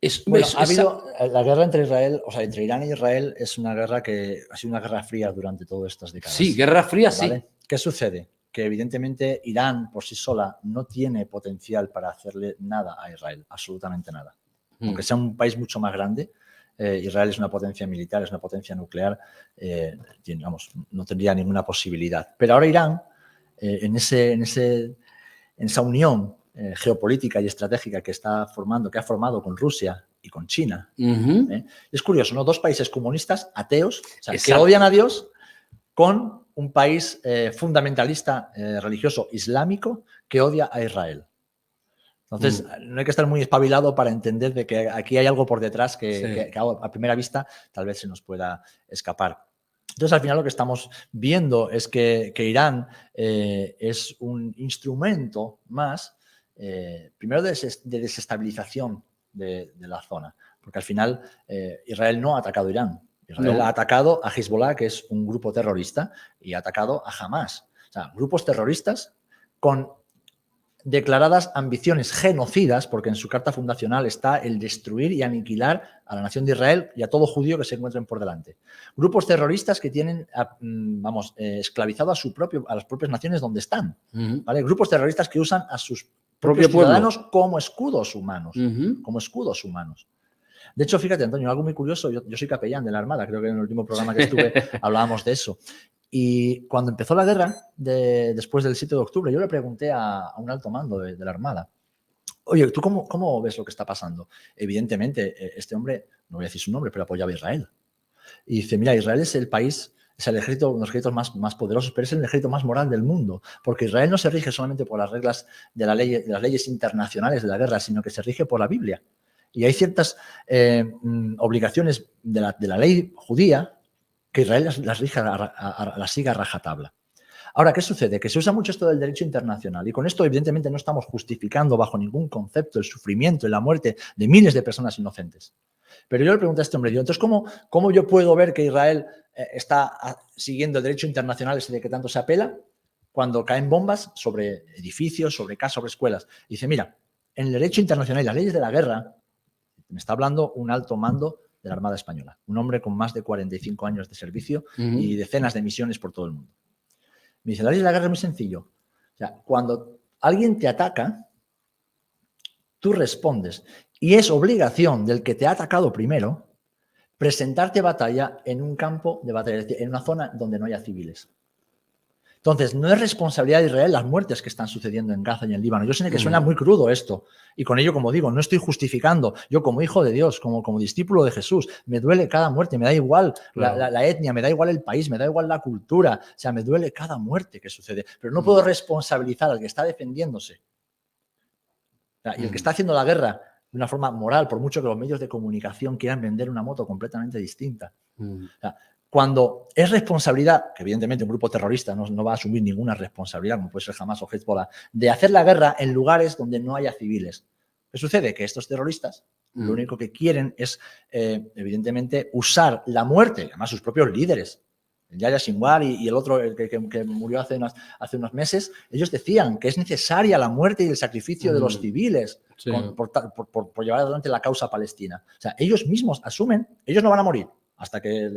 Ha habido la guerra entre Irán y Israel es una guerra que ha sido una guerra fría durante todas estas décadas. Sí, guerra fría, ¿vale? sí. ¿Qué sucede? Que evidentemente Irán por sí sola no tiene potencial para hacerle nada a Israel, absolutamente nada. Aunque sea un país mucho más grande, Israel es una potencia militar, es una potencia nuclear, no tendría ninguna posibilidad. Pero ahora Irán, en esa unión geopolítica y estratégica que ha formado con Rusia y con China. Es curioso, ¿no? Dos países comunistas, ateos, que odian a Dios, con un país fundamentalista religioso islámico que odia a Israel. Entonces, no hay que estar muy espabilado para entender de que aquí hay algo por detrás que a primera vista tal vez se nos pueda escapar. Entonces, al final lo que estamos viendo es que Irán es un instrumento más, primero de desestabilización de la zona, porque al final Israel no ha atacado a Irán. Israel ha atacado a Hezbollah, que es un grupo terrorista, y ha atacado a Hamas. O sea, grupos terroristas con declaradas ambiciones genocidas, porque en su carta fundacional está el destruir y aniquilar a la nación de Israel y a todo judío que se encuentren por delante. Grupos terroristas que tienen, esclavizado a las propias naciones donde están. ¿Vale? Grupos terroristas que usan a sus propios ciudadanos como escudos humanos. Como escudos humanos. De hecho, fíjate, Antonio, algo muy curioso. Yo soy capellán de la Armada, creo que en el último programa que estuve hablábamos de eso. Y cuando empezó la guerra, después del 7 de octubre, yo le pregunté a un alto mando de la Armada, oye, ¿tú cómo ves lo que está pasando? Evidentemente, este hombre, no voy a decir su nombre, pero apoyaba a Israel. Y dice, mira, Israel es el país, es el ejército, uno de los ejércitos más poderosos, pero es el ejército más moral del mundo, porque Israel no se rige solamente por las reglas de las leyes internacionales de la guerra, sino que se rige por la Biblia. Y hay ciertas obligaciones de la ley judía que Israel las siga a rajatabla. Ahora, ¿qué sucede? Que se usa mucho esto del derecho internacional y con esto evidentemente no estamos justificando bajo ningún concepto el sufrimiento y la muerte de miles de personas inocentes. Pero yo le pregunté a este hombre, entonces, ¿cómo yo puedo ver que Israel está siguiendo el derecho internacional ese de que tanto se apela cuando caen bombas sobre edificios, sobre casas, sobre escuelas? Y dice, mira, en el derecho internacional y las leyes de la guerra, me está hablando un alto mando de la Armada Española, un hombre con más de 45 años de servicio y decenas de misiones por todo el mundo. Me dice, la ley de la guerra es muy sencillo. O sea, cuando alguien te ataca, tú respondes. Y es obligación del que te ha atacado primero presentarte batalla en un campo de batalla, es decir, en una zona donde no haya civiles. Entonces, no es responsabilidad de Israel las muertes que están sucediendo en Gaza y en Líbano. Yo sé que suena muy crudo esto. Y con ello, como digo, no estoy justificando. Yo como hijo de Dios, como discípulo de Jesús, me duele cada muerte. Me da igual la etnia, me da igual el país, me da igual la cultura. O sea, me duele cada muerte que sucede. Pero no puedo responsabilizar al que está defendiéndose. O sea, y el que está haciendo la guerra de una forma moral, por mucho que los medios de comunicación quieran vender una moto completamente distinta. O sea, cuando es responsabilidad, que evidentemente un grupo terrorista no va a asumir ninguna responsabilidad, como puede ser Hamas o Hezbollah, de hacer la guerra en lugares donde no haya civiles. ¿Qué sucede? Que estos terroristas lo único que quieren es, evidentemente, usar la muerte, además sus propios líderes, el Yahya Sinwar y el otro el que murió hace unos meses, ellos decían que es necesaria la muerte y el sacrificio de los civiles por llevar adelante la causa palestina. O sea, ellos mismos asumen, ellos no van a morir hasta que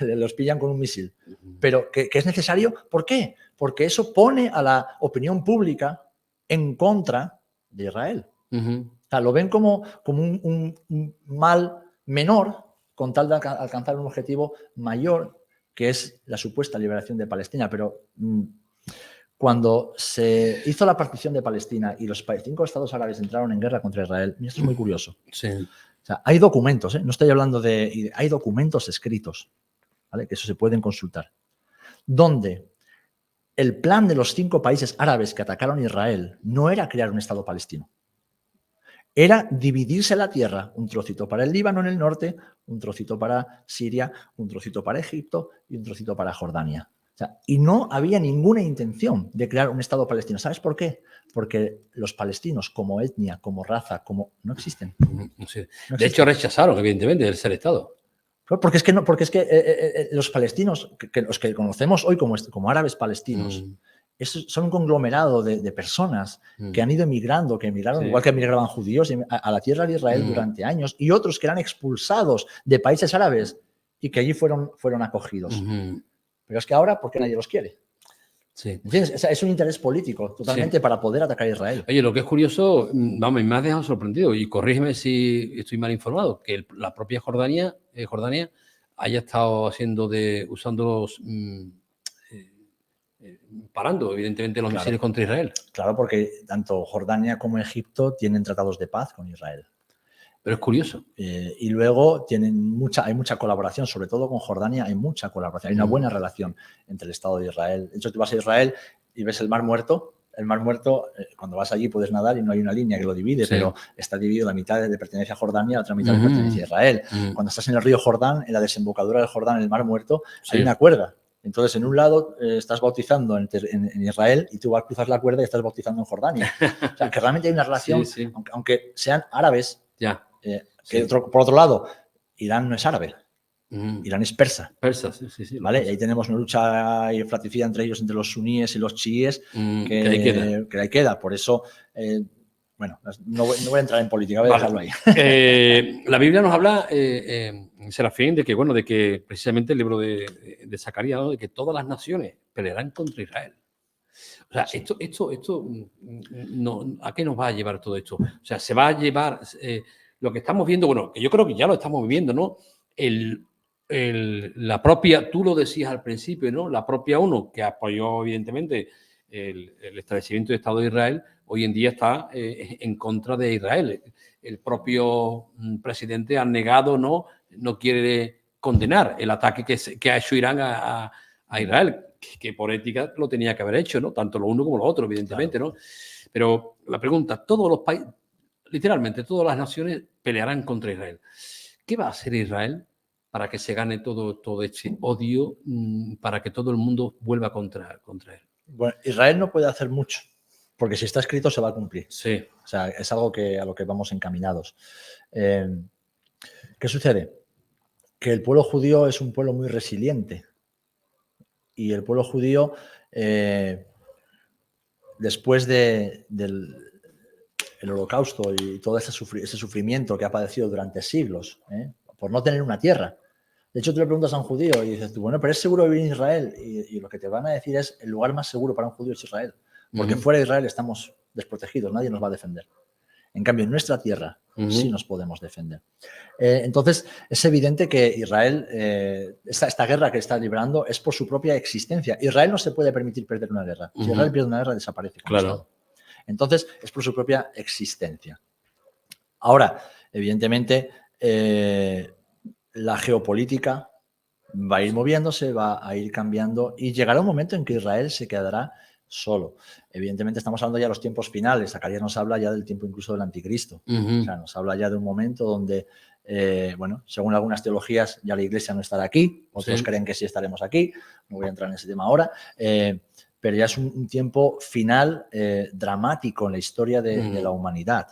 los pillan con un misil. Pero que es necesario, ¿por qué? Porque eso pone a la opinión pública en contra de Israel. O sea, lo ven como un mal menor con tal de alcanzar un objetivo mayor, que es la supuesta liberación de Palestina. Pero cuando se hizo la partición de Palestina y los 5 estados árabes entraron en guerra contra Israel, y esto es muy curioso. Sí. O sea, hay documentos, no estoy hablando hay documentos escritos, ¿vale? Que eso se pueden consultar, donde el plan de los 5 países árabes que atacaron a Israel no era crear un Estado palestino, era dividirse la tierra, un trocito para el Líbano en el norte, un trocito para Siria, un trocito para Egipto y un trocito para Jordania. O sea, y no había ninguna intención de crear un Estado palestino. ¿Sabes por qué? Porque los palestinos como etnia, como raza, no existen. Sí. No existen. De hecho, rechazaron, evidentemente, el ser Estado. Porque es que los palestinos, los que conocemos hoy como árabes palestinos, son un conglomerado de personas que han ido emigrando, que emigraron, igual que emigraban judíos a la tierra de Israel durante años, y otros que eran expulsados de países árabes y que allí fueron acogidos. Pero es que ahora, ¿por qué nadie los quiere? Sí. ¿Entiendes? O sea, es un interés político totalmente para poder atacar a Israel. Oye, lo que es curioso, vamos, me has dejado sorprendido, y corrígeme si estoy mal informado, que la propia Jordania haya estado usando parando, evidentemente, los misiles contra Israel. Claro, porque tanto Jordania como Egipto tienen tratados de paz con Israel. Pero es curioso. Y luego hay mucha colaboración, sobre todo con Jordania hay mucha colaboración, hay una buena relación entre el Estado de Israel. De hecho, tú vas a Israel y ves el Mar Muerto. El Mar Muerto, cuando vas allí puedes nadar y no hay una línea que lo divide, pero está dividido, la mitad le pertenece a Jordania, la otra mitad le pertenece a Israel. Cuando estás en el río Jordán, en la desembocadura del Jordán, en el Mar Muerto, hay una cuerda. Entonces, en un lado estás bautizando en Israel y tú vas a cruzar la cuerda y estás bautizando en Jordania. O sea, que realmente hay una relación, aunque sean árabes. Por otro lado, Irán no es árabe. Irán es persa. Persa, sí. ¿Vale? Y ahí tenemos una lucha fratricida entre ellos, entre los suníes y los chiíes, que ahí queda. Por eso, bueno, no voy a entrar en política, voy a dejarlo ahí. La Biblia nos habla, Serafín, de que precisamente el libro de Zacarías, ¿no? De que todas las naciones pelearán contra Israel. O sea, sí. esto no, ¿a qué nos va a llevar todo esto? O sea, se va a llevar lo que estamos viendo, bueno, que yo creo que ya lo estamos viviendo, ¿no? La propia, tú lo decías al principio, ¿no? La propia ONU, que apoyó evidentemente el establecimiento del Estado de Israel, hoy en día está en contra de Israel. El propio presidente ha negado, no quiere condenar el ataque que ha hecho Irán a Israel, que por ética lo tenía que haber hecho, ¿no? Tanto lo uno como lo otro, evidentemente, claro. ¿No? Pero la pregunta, todos los países, literalmente todas las naciones pelearán contra Israel. ¿Qué va a hacer Israel para que se gane todo este odio, para que todo el mundo vuelva contra él? Bueno, Israel no puede hacer mucho, porque si está escrito se va a cumplir. Sí. O sea, es algo a lo que vamos encaminados. ¿Qué sucede? Que el pueblo judío es un pueblo muy resiliente. Y el pueblo judío, después del Holocausto y todo ese sufrimiento que ha padecido durante siglos, por no tener una tierra. De hecho, tú le preguntas a un judío y dices tú, bueno, pero ¿es seguro vivir en Israel? Y lo que te van a decir es, el lugar más seguro para un judío es Israel. Porque fuera de Israel estamos desprotegidos, nadie nos va a defender. En cambio, en nuestra tierra sí nos podemos defender. Entonces, es evidente que Israel, esta guerra que está librando es por su propia existencia. Israel no se puede permitir perder una guerra. Si Israel pierde una guerra, desaparece. Claro. Estado. Entonces, es por su propia existencia. Ahora, evidentemente, la geopolítica va a ir moviéndose, va a ir cambiando y llegará un momento en que Israel se quedará solo. Evidentemente estamos hablando ya de los tiempos finales. Zacarías nos habla ya del tiempo incluso del anticristo. O sea, nos habla ya de un momento donde, bueno, según algunas teologías ya la Iglesia no estará aquí, otros creen que sí estaremos aquí, no voy a entrar en ese tema ahora, pero ya es un tiempo final dramático en la historia de la humanidad,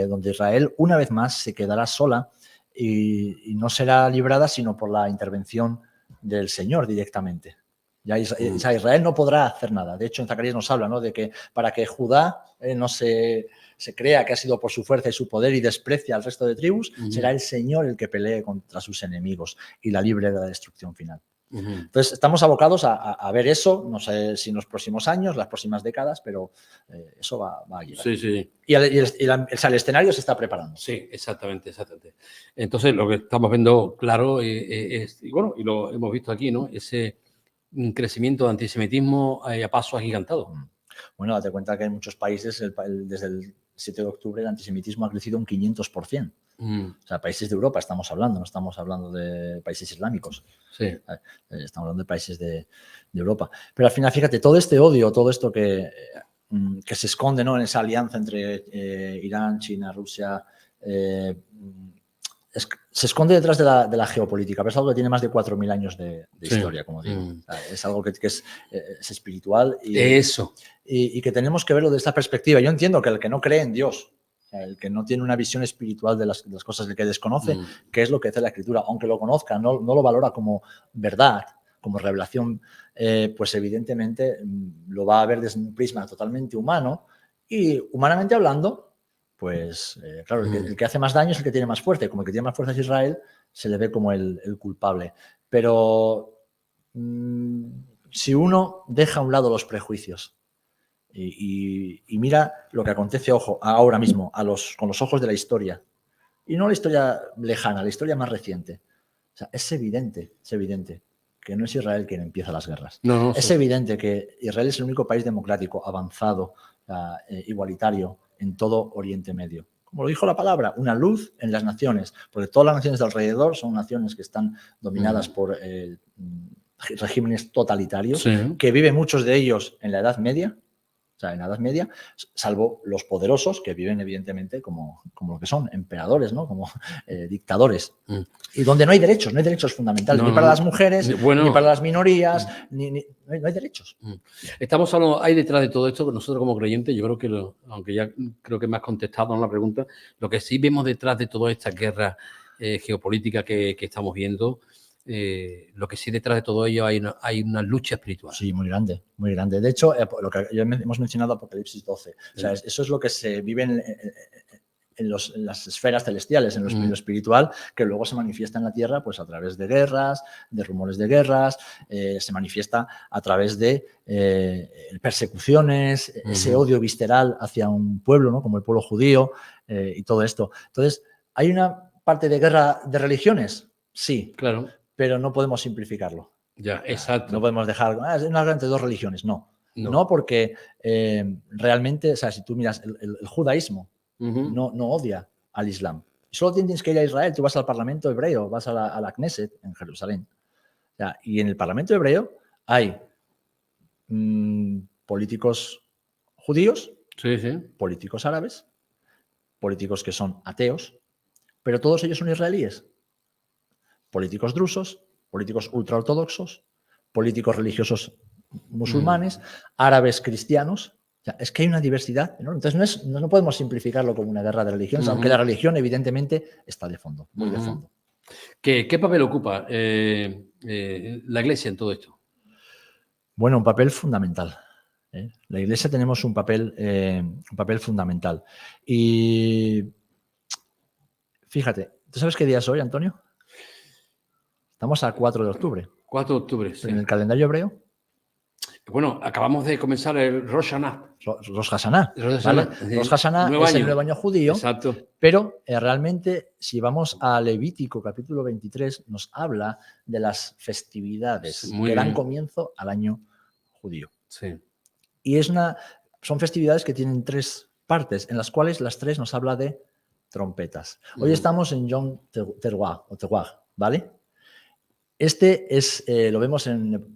donde Israel una vez más se quedará sola y no será librada sino por la intervención del Señor directamente. Ya Israel no podrá hacer nada. De hecho, en Zacarías nos habla, ¿no?, de que para que Judá no se crea que ha sido por su fuerza y su poder y desprecia al resto de tribus, será el Señor el que pelee contra sus enemigos y la libre de la destrucción final. Entonces, estamos abocados a ver eso, no sé si en los próximos años, las próximas décadas, pero eso va a llegar. Sí. Y el escenario se está preparando. Sí, exactamente. Entonces, lo que estamos viendo claro es, y bueno, y lo hemos visto aquí, ¿no?, ese crecimiento de antisemitismo a paso agigantado. Bueno, date cuenta que en muchos países, desde el 7 de octubre, el antisemitismo ha crecido un 500%. O sea, países de Europa estamos hablando, no estamos hablando de países islámicos. Sí. Estamos hablando de países de Europa. Pero al final, fíjate, todo este odio, todo esto que se esconde, ¿no?, en esa alianza entre Irán, China, Rusia, se esconde detrás de la geopolítica, pero es algo que tiene más de 4.000 años de historia, como digo. O sea, es algo que es espiritual y que tenemos que verlo de esta perspectiva. Yo entiendo que el que no cree en Dios, el que no tiene una visión espiritual de las cosas, el que desconoce qué es lo que hace la Escritura, aunque lo conozca, no lo valora como verdad, como revelación, pues evidentemente lo va a ver desde un prisma totalmente humano y, humanamente hablando, pues claro, el que hace más daño es el que tiene más fuerza. Como el que tiene más fuerza es Israel, se le ve como el culpable. Pero si uno deja a un lado los prejuicios y mira lo que acontece, ojo, ahora mismo, con los ojos de la historia, y no la historia lejana, la historia más reciente, o sea, es evidente que no es Israel quien empieza las guerras. Es evidente que Israel es el único país democrático, avanzado, igualitario en todo Oriente Medio. Como lo dijo la palabra, una luz en las naciones, porque todas las naciones de alrededor son naciones que están dominadas por regímenes totalitarios, que viven muchos de ellos en la Edad Media, o sea, en la Edad Media, salvo los poderosos, que viven evidentemente como lo que son, emperadores, ¿no?, como dictadores. Y donde no hay derechos fundamentales, ni para las mujeres, ni para las minorías, no hay derechos. Estamos hablando, hay detrás de todo esto, que nosotros como creyentes, yo creo que, aunque ya creo que me has contestado en la pregunta, lo que sí vemos detrás de toda esta guerra geopolítica que estamos viendo, lo que sí detrás de todo ello hay una lucha espiritual. Sí, muy grande, muy grande. De hecho, lo que ya hemos mencionado Apocalipsis 12. O sea, eso es lo que se vive en las esferas celestiales, en lo espiritual, que luego se manifiesta en la tierra pues a través de guerras, de rumores de guerras, se manifiesta a través de persecuciones, ese odio visceral hacia un pueblo, ¿no? Como el pueblo judío y todo esto. Entonces, ¿hay una parte de guerra de religiones? Sí, claro, pero no podemos simplificarlo. ya, exacto. No podemos dejar, es una guerra entre dos religiones, no. No. No, porque realmente, o sea, si tú miras el judaísmo, no odia al Islam. Solo tienes que ir a Israel, tú vas al Parlamento hebreo, vas a la Knesset en Jerusalén. O sea, y en el Parlamento hebreo hay políticos judíos, Sí. políticos árabes, políticos que son ateos, pero todos ellos son israelíes. Políticos drusos, políticos ultraortodoxos, políticos religiosos musulmanes, árabes cristianos. O sea, es que hay una diversidad, ¿no? Entonces no podemos simplificarlo como una guerra de religiones, aunque la religión evidentemente está de fondo, muy de fondo. ¿Qué papel ocupa la Iglesia en todo esto? Bueno, un papel fundamental. La Iglesia tenemos un papel fundamental. Y fíjate, ¿tú sabes qué día es hoy, Antonio? Estamos a 4 de octubre. 4 de octubre, sí. Pero en el calendario hebreo. Bueno, acabamos de comenzar el Rosh Hashanah. Rosh Hashanah. ¿Vale? Rosh Hashanah es el nuevo año judío. Exacto. Pero realmente, si vamos a Levítico capítulo 23, nos habla de las festividades que dan comienzo al año judío. Sí. Y son festividades que tienen 3 partes, en las cuales las 3 nos habla de trompetas. Hoy estamos en Yom Teruah, ¿vale? Lo vemos en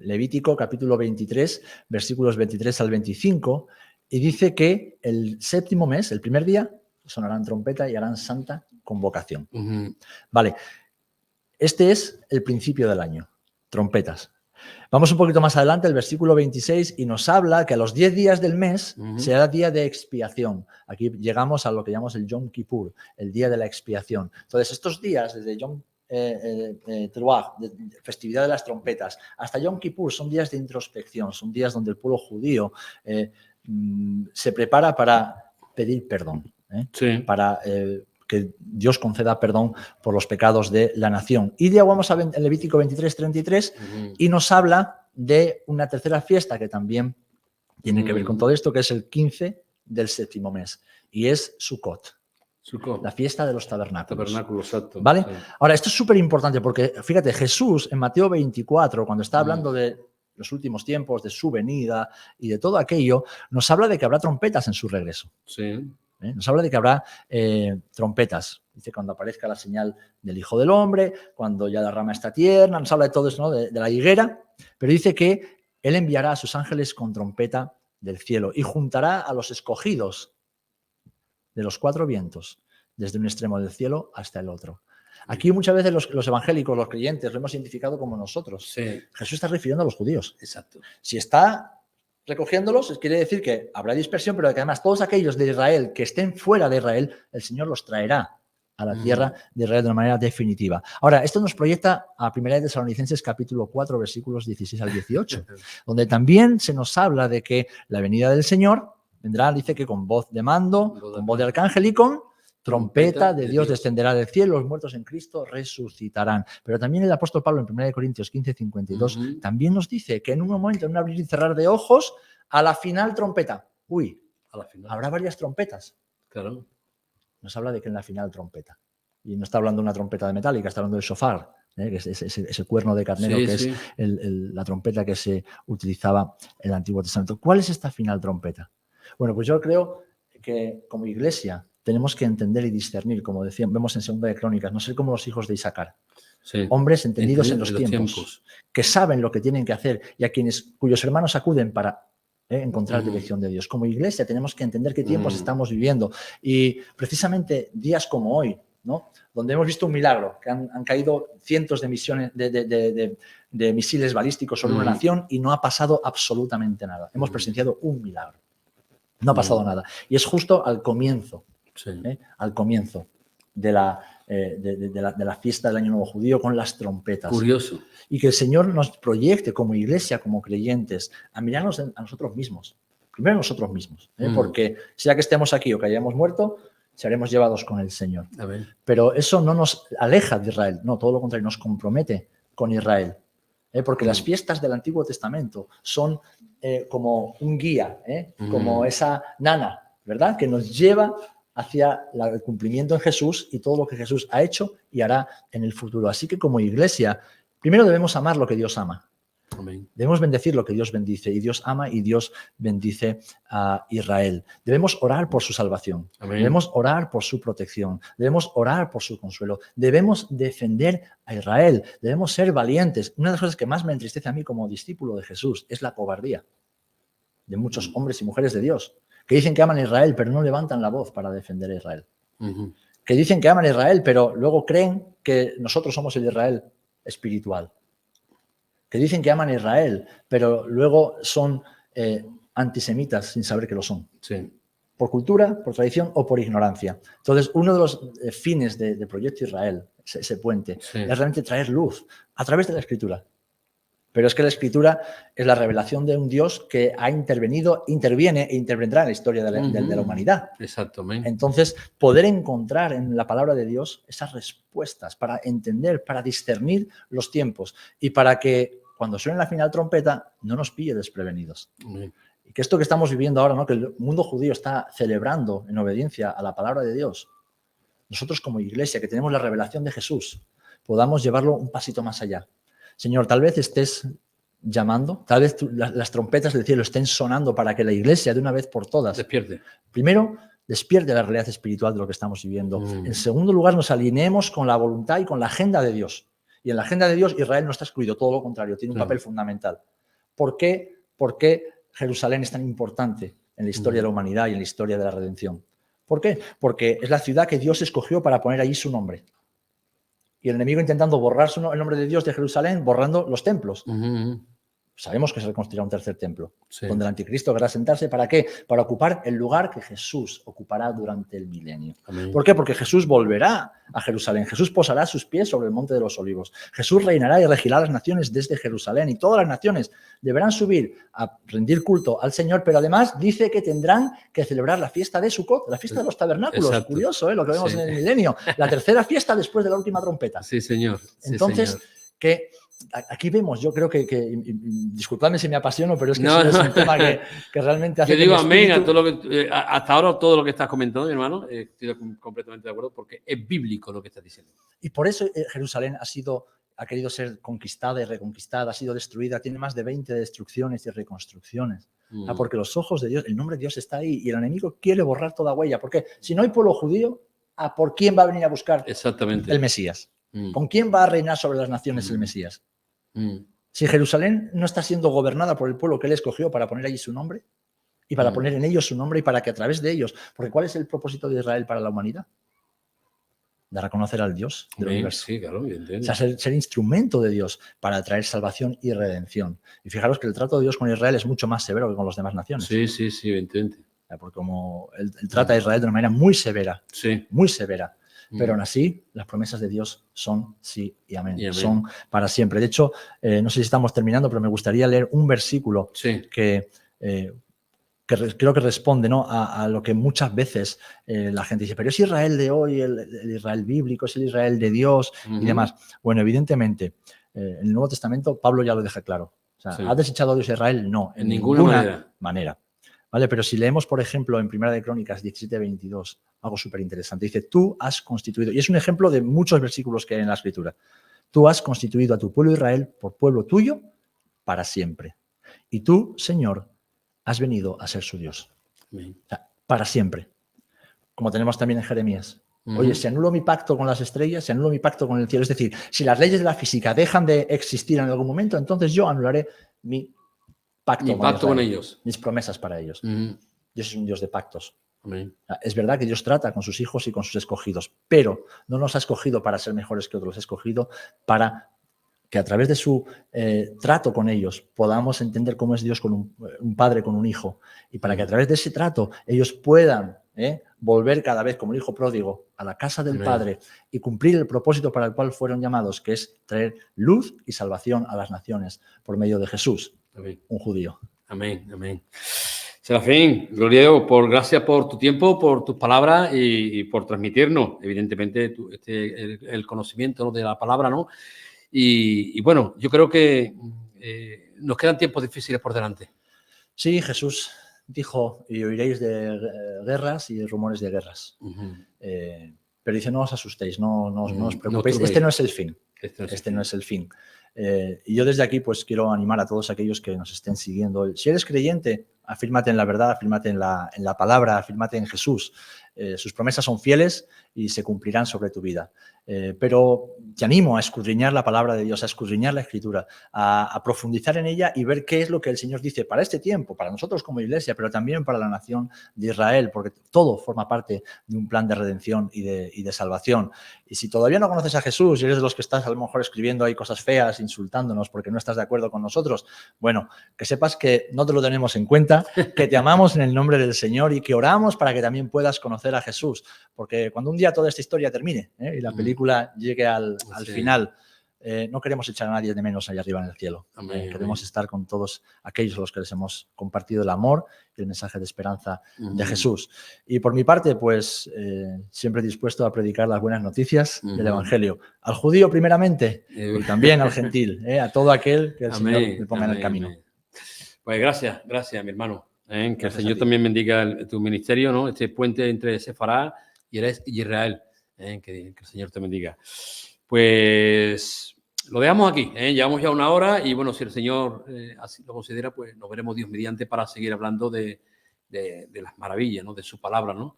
Levítico capítulo 23, versículos 23 al 25, y dice que el séptimo mes, el primer día, sonarán trompeta y harán santa convocación. Vale, este es el principio del año, trompetas. Vamos un poquito más adelante, el versículo 26, y nos habla que a los 10 días del mes será día de expiación. Aquí llegamos a lo que llamamos el Yom Kippur, el día de la expiación. Entonces, estos días, desde Yom Teruah, festividad de las trompetas, hasta Yom Kippur, son días de introspección, son días donde el pueblo judío se prepara para pedir perdón, para que Dios conceda perdón por los pecados de la nación. Y ya vamos a Levítico 23, 33 y nos habla de una tercera fiesta que también tiene que ver con todo esto, que es el 15 del séptimo mes, y es Sukkot. La fiesta de los tabernáculos. Exacto. ¿Vale? Sí. Ahora, esto es súper importante porque, fíjate, Jesús en Mateo 24, cuando está hablando de los últimos tiempos, de su venida y de todo aquello, nos habla de que habrá trompetas en su regreso. Sí. Nos habla de que habrá trompetas. Dice cuando aparezca la señal del Hijo del Hombre, cuando ya la rama está tierna, nos habla de todo eso, ¿no? de la higuera, pero dice que Él enviará a sus ángeles con trompeta del cielo y juntará a los escogidos de los 4 vientos, desde un extremo del cielo hasta el otro. Aquí muchas veces los evangélicos, los creyentes, lo hemos identificado como nosotros. Sí. Jesús está refiriendo a los judíos. Exacto. Si está recogiéndolos, quiere decir que habrá dispersión, pero que además todos aquellos de Israel que estén fuera de Israel, el Señor los traerá a la tierra de Israel de una manera definitiva. Ahora, esto nos proyecta a 1 de Tesalonicenses capítulo 4, versículos 16 al 18, donde también se nos habla de que la venida del Señor vendrá, dice que con voz de mando, con voz de arcángel y con trompeta de Dios descenderá del cielo, los muertos en Cristo resucitarán. Pero también el apóstol Pablo en 1 Corintios 15, 52 también nos dice que en un momento, en un abrir y cerrar de ojos, a la final trompeta. A la final. Habrá varias trompetas. Claro. Nos habla de que en la final trompeta. Y no está hablando de una trompeta de metálica, está hablando del shofar, que es ese cuerno de carnero, que es la trompeta que se utilizaba en el Antiguo Testamento. ¿Cuál es esta final trompeta? Bueno, pues yo creo que como iglesia tenemos que entender y discernir, como decíamos, vemos en Segunda de Crónicas, no ser como los hijos de Isaacar. Sí. Hombres entendidos en los tiempos, que saben lo que tienen que hacer y a cuyos hermanos acuden para encontrar dirección de Dios. Como iglesia tenemos que entender qué tiempos estamos viviendo y precisamente días como hoy, ¿no? Donde hemos visto un milagro, que han caído cientos de misiles balísticos sobre una nación y no ha pasado absolutamente nada. Hemos presenciado un milagro. No ha pasado nada. Y es justo al comienzo, al comienzo de la de la fiesta del Año Nuevo Judío con las trompetas. Curioso. Y que el Señor nos proyecte como iglesia, como creyentes, a mirarnos a nosotros mismos. Primero a nosotros mismos. Porque sea que estemos aquí o que hayamos muerto, seremos llevados con el Señor. Amén. Pero eso no nos aleja de Israel. No, todo lo contrario, nos compromete con Israel. Porque las fiestas del Antiguo Testamento son como un guía, como esa nana, ¿verdad? Que nos lleva hacia el cumplimiento en Jesús y todo lo que Jesús ha hecho y hará en el futuro. Así que como iglesia, primero debemos amar lo que Dios ama. Amén. Debemos bendecir lo que Dios bendice, y Dios ama y Dios bendice a Israel. Debemos orar por su salvación. Amén. Debemos orar por su protección. Debemos orar por su consuelo. Debemos defender a Israel. Debemos ser valientes. Una de las cosas que más me entristece a mí como discípulo de Jesús es la cobardía de muchos hombres y mujeres de Dios que dicen que aman a Israel, pero no levantan la voz para defender a Israel. Que dicen que aman a Israel, pero luego creen que nosotros somos el Israel espiritual. Que dicen que aman a Israel, pero luego son antisemitas sin saber que lo son. Sí. Por cultura, por tradición o por ignorancia. Entonces, uno de los fines de Proyecto Israel, ese puente, Sí. es realmente traer luz a través de la Escritura. Pero es que la Escritura es la revelación de un Dios que ha intervenido, interviene e intervendrá en la historia de la humanidad. Exactamente. Entonces, poder encontrar en la palabra de Dios esas respuestas para entender, para discernir los tiempos y para que cuando suene la final trompeta no nos pille desprevenidos. Amén. Y que esto que estamos viviendo ahora, ¿no? Que el mundo judío está celebrando en obediencia a la palabra de Dios, nosotros como iglesia que tenemos la revelación de Jesús, podamos llevarlo un pasito más allá. Señor, tal vez estés llamando, tal vez las trompetas del cielo estén sonando para que la iglesia de una vez por todas, Despierte. primero, despierte la realidad espiritual de lo que estamos viviendo. En segundo lugar, nos alineemos con la voluntad y con la agenda de Dios. Y en la agenda de Dios, Israel no está excluido, todo lo contrario, tiene un papel fundamental. ¿Por qué? ¿Por qué Jerusalén es tan importante en la historia de la humanidad y en la historia de la redención? ¿Por qué? Porque es la ciudad que Dios escogió para poner allí su nombre. Y el enemigo intentando borrar el nombre de Dios de Jerusalén, borrando los templos. Sabemos que se reconstruirá un tercer templo, Sí. donde el anticristo querrá sentarse. ¿Para qué? Para ocupar el lugar que Jesús ocupará durante el milenio. Amén. ¿Por qué? Porque Jesús volverá a Jerusalén. Jesús posará sus pies sobre el monte de los olivos. Jesús reinará y regirá las naciones desde Jerusalén. Y todas las naciones deberán subir a rendir culto al Señor, pero además dice que tendrán que celebrar la fiesta de Sukkot, la fiesta de los tabernáculos. Exacto. Curioso, lo que vemos Sí. en el milenio. La tercera fiesta después de la última trompeta. Sí, señor. Sí, Entonces, señor. que aquí vemos, yo creo que disculpadme si me apasiono, pero es que No, es no. un tema que realmente hace Yo que digo mi amén a espíritu- todo lo que hasta ahora todo lo que estás comentando, mi hermano. Estoy completamente de acuerdo porque es bíblico lo que estás diciendo. Y por eso Jerusalén ha querido ser conquistada y reconquistada, ha sido destruida, tiene más de 20 destrucciones y reconstrucciones. Porque los ojos de Dios, el nombre de Dios está ahí y el enemigo quiere borrar toda huella. Porque si no hay pueblo judío, ¿por quién va a venir a buscar Exactamente. el Mesías? ¿Con quién va a reinar sobre las naciones el Mesías? Si Jerusalén no está siendo gobernada por el pueblo que él escogió para poner allí su nombre y para poner en ellos su nombre y para que a través de ellos, porque ¿cuál es el propósito de Israel para la humanidad? Dar a conocer al Dios del universo. Sí, claro, O evidentemente. sea, ser instrumento de Dios para traer salvación y redención. Y fijaros que el trato de Dios con Israel es mucho más severo que con las demás naciones. Sí, sí, sí, evidentemente. Porque como él trata a Israel de una manera muy severa, Sí. muy severa. Pero aún así, las promesas de Dios son sí y amén. Y amén. Son para siempre. De hecho, no sé si estamos terminando, pero me gustaría leer un versículo Sí. que creo que responde, ¿no? a lo que muchas veces la gente dice, pero es Israel de hoy, el Israel bíblico, es el Israel de Dios y demás. Bueno, evidentemente, en el Nuevo Testamento Pablo ya lo deja claro. O sea, Sí. ¿ha desechado a Dios a Israel? No, en ninguna manera. ¿Vale? Pero si leemos, por ejemplo, en Primera de Crónicas 17:22, algo súper interesante. Dice, tú has constituido, y es un ejemplo de muchos versículos que hay en la Escritura, tú has constituido a tu pueblo Israel por pueblo tuyo para siempre. Y tú, Señor, has venido a ser su Dios. Amén. O sea, para siempre. Como tenemos también en Jeremías. Oye, si anulo mi pacto con las estrellas, si anulo mi pacto con el cielo, es decir, si las leyes de la física dejan de existir en algún momento, entonces yo anularé mi pacto con ellos. mis promesas para ellos. Dios es un Dios de pactos. Amén. Es verdad que Dios trata con sus hijos y con sus escogidos, pero no nos ha escogido para ser mejores que otros, ha escogido para que a través de su trato con ellos podamos entender cómo es Dios con un padre con un hijo y para que a través de ese trato ellos puedan volver cada vez, como el hijo pródigo, a la casa del Amén. Padre y cumplir el propósito para el cual fueron llamados, que es traer luz y salvación a las naciones por medio de Jesús, Amén. un judío. Amén, amén. Serafín, gloria a Dios, gracias por tu tiempo, por tus palabras y por transmitirnos, evidentemente, el conocimiento, ¿no?, de la palabra, ¿no? Y bueno, yo creo que nos quedan tiempos difíciles por delante. Sí, Jesús dijo, y oiréis de guerras y de rumores de guerras. Pero dice, no os asustéis, no os preocupéis, turbéis. este no es el fin. Este No es el fin. Y yo desde aquí pues quiero animar a todos aquellos que nos estén siguiendo. Si eres creyente, afírmate en la verdad, afírmate en la palabra, afírmate en Jesús. Sus promesas son fieles y se cumplirán sobre tu vida. Pero te animo a escudriñar la palabra de Dios, a escudriñar la Escritura, a profundizar en ella y ver qué es lo que el Señor dice para este tiempo, para nosotros como iglesia, pero también para la nación de Israel, porque todo forma parte de un plan de redención y de salvación. Y si todavía no conoces a Jesús y eres de los que estás a lo mejor escribiendo ahí cosas feas, insultándonos porque no estás de acuerdo con nosotros, bueno, que sepas que no te lo tenemos en cuenta, que te amamos en el nombre del Señor y que oramos para que también puedas conocer a Jesús. Porque cuando un día toda esta historia termine y la película llegue al final, no queremos echar a nadie de menos allá arriba en el cielo. Queremos estar con todos aquellos a los que les hemos compartido el amor y el mensaje de esperanza de Jesús. Y por mi parte, pues siempre dispuesto a predicar las buenas noticias del Evangelio. Al judío primeramente y también al gentil, a todo aquel que el Señor le ponga en el camino. Amén. Pues gracias, mi hermano. Que Gracias el Señor también bendiga tu ministerio, ¿no? Este puente entre Sefará y Israel. Que el Señor te bendiga. Pues lo dejamos aquí. Llevamos ya 1 hora y bueno, si el Señor así lo considera, pues nos veremos Dios mediante para seguir hablando de las maravillas, ¿no?, de su palabra, ¿no?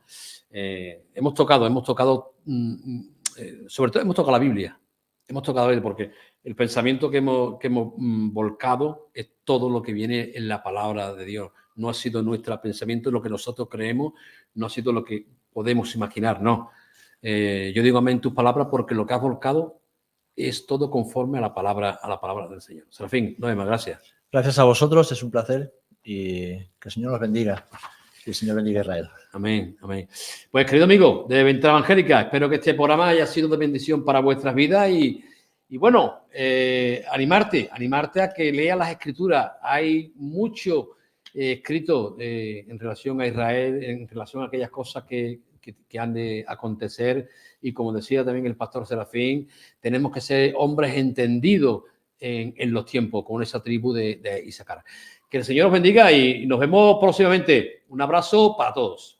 Hemos tocado, sobre todo hemos tocado la Biblia. Hemos tocado él porque el pensamiento que hemos volcado es todo lo que viene en la palabra de Dios. No ha sido nuestro pensamiento lo que nosotros creemos, no ha sido lo que podemos imaginar, no. Yo digo amén tus palabras porque lo que has volcado es todo conforme a la palabra del Señor. Serafín, Noema, gracias. Gracias a vosotros, es un placer y que el Señor los bendiga. Y el Señor bendiga a Israel. Amén, amén. Pues querido amigo de Ventana Evangélica, espero que este programa haya sido de bendición para vuestras vidas y bueno, animarte a que leas las Escrituras. Hay mucho escrito en relación a Israel, en relación a aquellas cosas que han de acontecer y como decía también el pastor Serafín, tenemos que ser hombres entendidos en los tiempos con esa tribu de Isaacar. Que el Señor os bendiga y nos vemos próximamente. Un abrazo para todos.